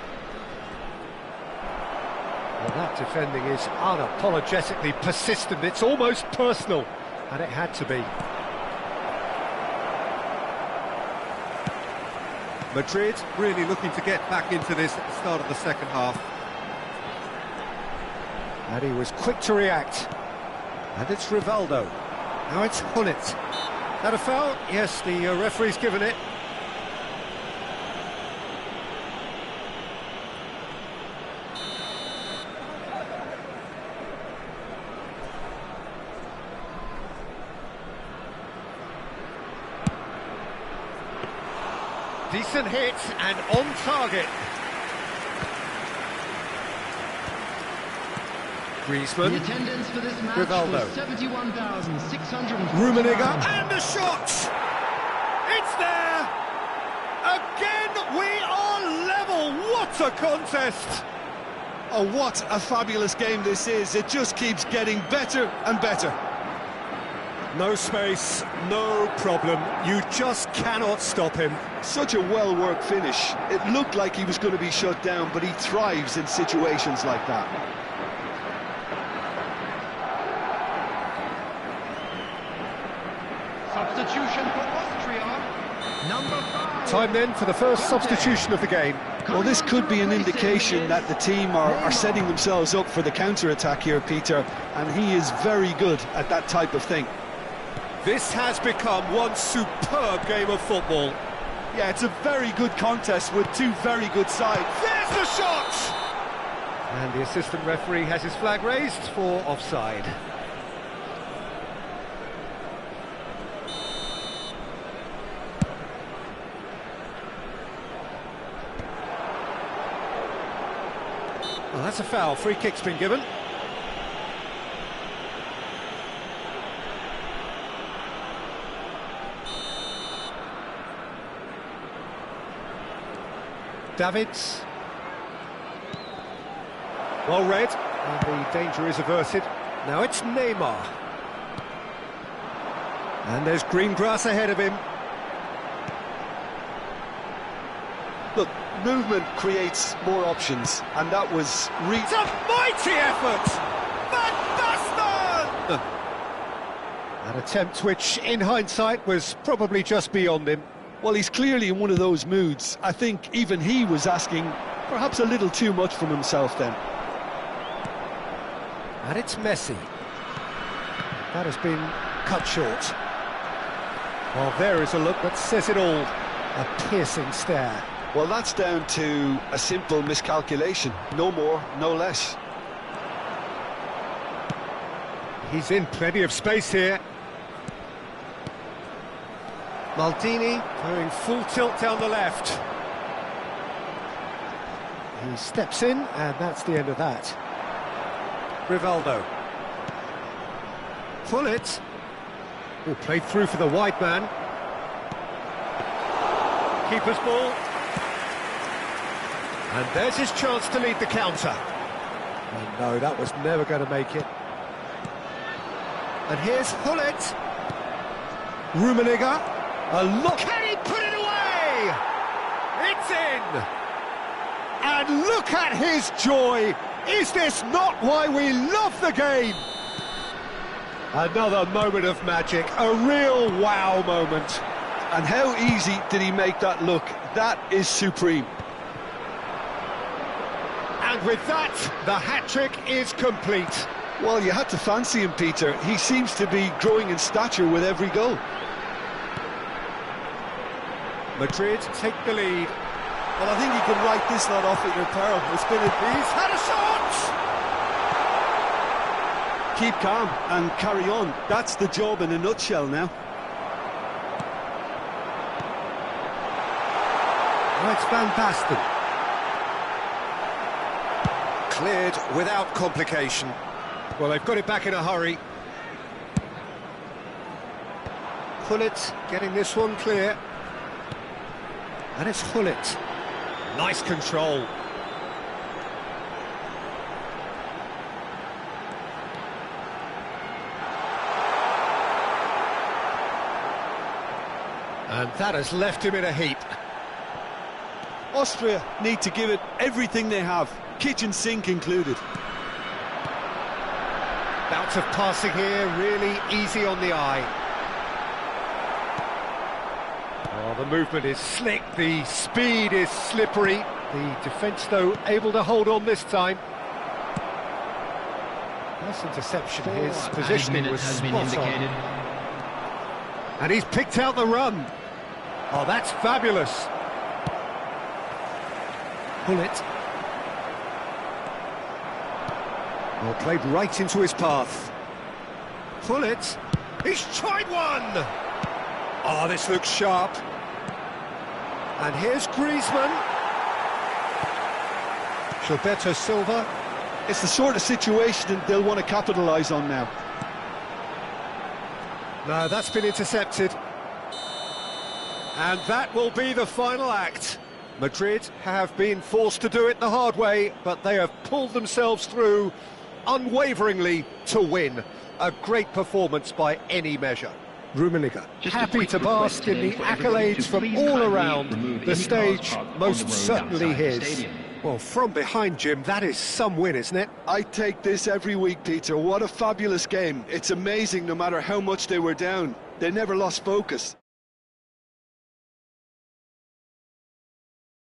Well, that defending is unapologetically persistent. It's almost personal, and it had to be. Madrid really looking to get back into this at the start of the second half. And he was quick to react. And it's Rivaldo. Now it's Hullet. That a foul? Yes, the referee's given it. Decent hit and on target. Griezmann. The attendance for this match Rivaldo. was 71,600. Rummenigge and the shot! It's there! Again we are level! What a contest! Oh, what a fabulous game this is. It just keeps getting better and better. No space, no problem. You just cannot stop him. Such a well-worked finish. It looked like he was going to be shut down, but he thrives in situations like that. Substitution for Austria. Number 5. Time then for the first substitution of the game. Well, this could be an indication that the team are setting themselves up for the counter-attack here, Peter, and he is very good at that type of thing. This has become one superb game of football. Yeah, it's a very good contest with two very good sides. There's the shot! And the assistant referee has his flag raised for offside. Well, that's a foul. Free kick's been given. Davids. Well read, and the danger is averted. Now it's Neymar. And there's green grass ahead of him. Look, movement creates more options, and that was It's a mighty effort! Van Basten! An attempt which, in hindsight, was probably just beyond him. Well, he's clearly in one of those moods. I think even he was asking perhaps a little too much from himself then. And it's Messi. That has been cut short. Well, there is a look that says it all. A piercing stare. Well, that's down to a simple miscalculation. No more, no less. He's in plenty of space here. Maldini going full tilt down the left. He steps in, and that's the end of that. Rivaldo. Pullet. Oh, played through for the wide man. Keeper's ball. And there's his chance to lead the counter. Oh, no, that was never going to make it. And here's Hullet. Rummenigge. A look. Can he put it away? It's in. And look at his joy. Is this not why we love the game? Another moment of magic, a real wow moment. And how easy did he make that look? That is supreme. And with that, the hat-trick is complete. Well, you had to fancy him, Peter. He seems to be growing in stature with every goal. Madrid take the lead. Well, I think you can write this lot off at your peril. It's been He's had a shot! Keep calm and carry on. That's the job in a nutshell now. It's Van Basten. Cleared without complication. Well, they've got it back in a hurry. Hullet getting this one clear. And it's Hullet. Nice control. And that has left him in a heap. Austria need to give it everything they have, kitchen sink included. Bouts of passing here, really easy on the eye. Oh, the movement is slick, the speed is slippery. The defence, though, able to hold on this time. Nice interception, his positioning was spot on. And he's picked out the run. Oh, that's fabulous. Hullet. Well, played right into his path. Hullet. He's tried one! Oh, this looks sharp. And here's Griezmann. Gilberto Silva. It's the sort of situation they'll want to capitalise on now. No, that's been intercepted. And that will be the final act. Madrid have been forced to do it the hard way, but they have pulled themselves through unwaveringly to win. A great performance by any measure. Rummenigge, happy to bask in the accolades from all around. The stage most certainly his. Well, from behind, Jim, that is some win, isn't it? I take this every week, Peter. What a fabulous game. It's amazing no matter how much they were down. They never lost focus.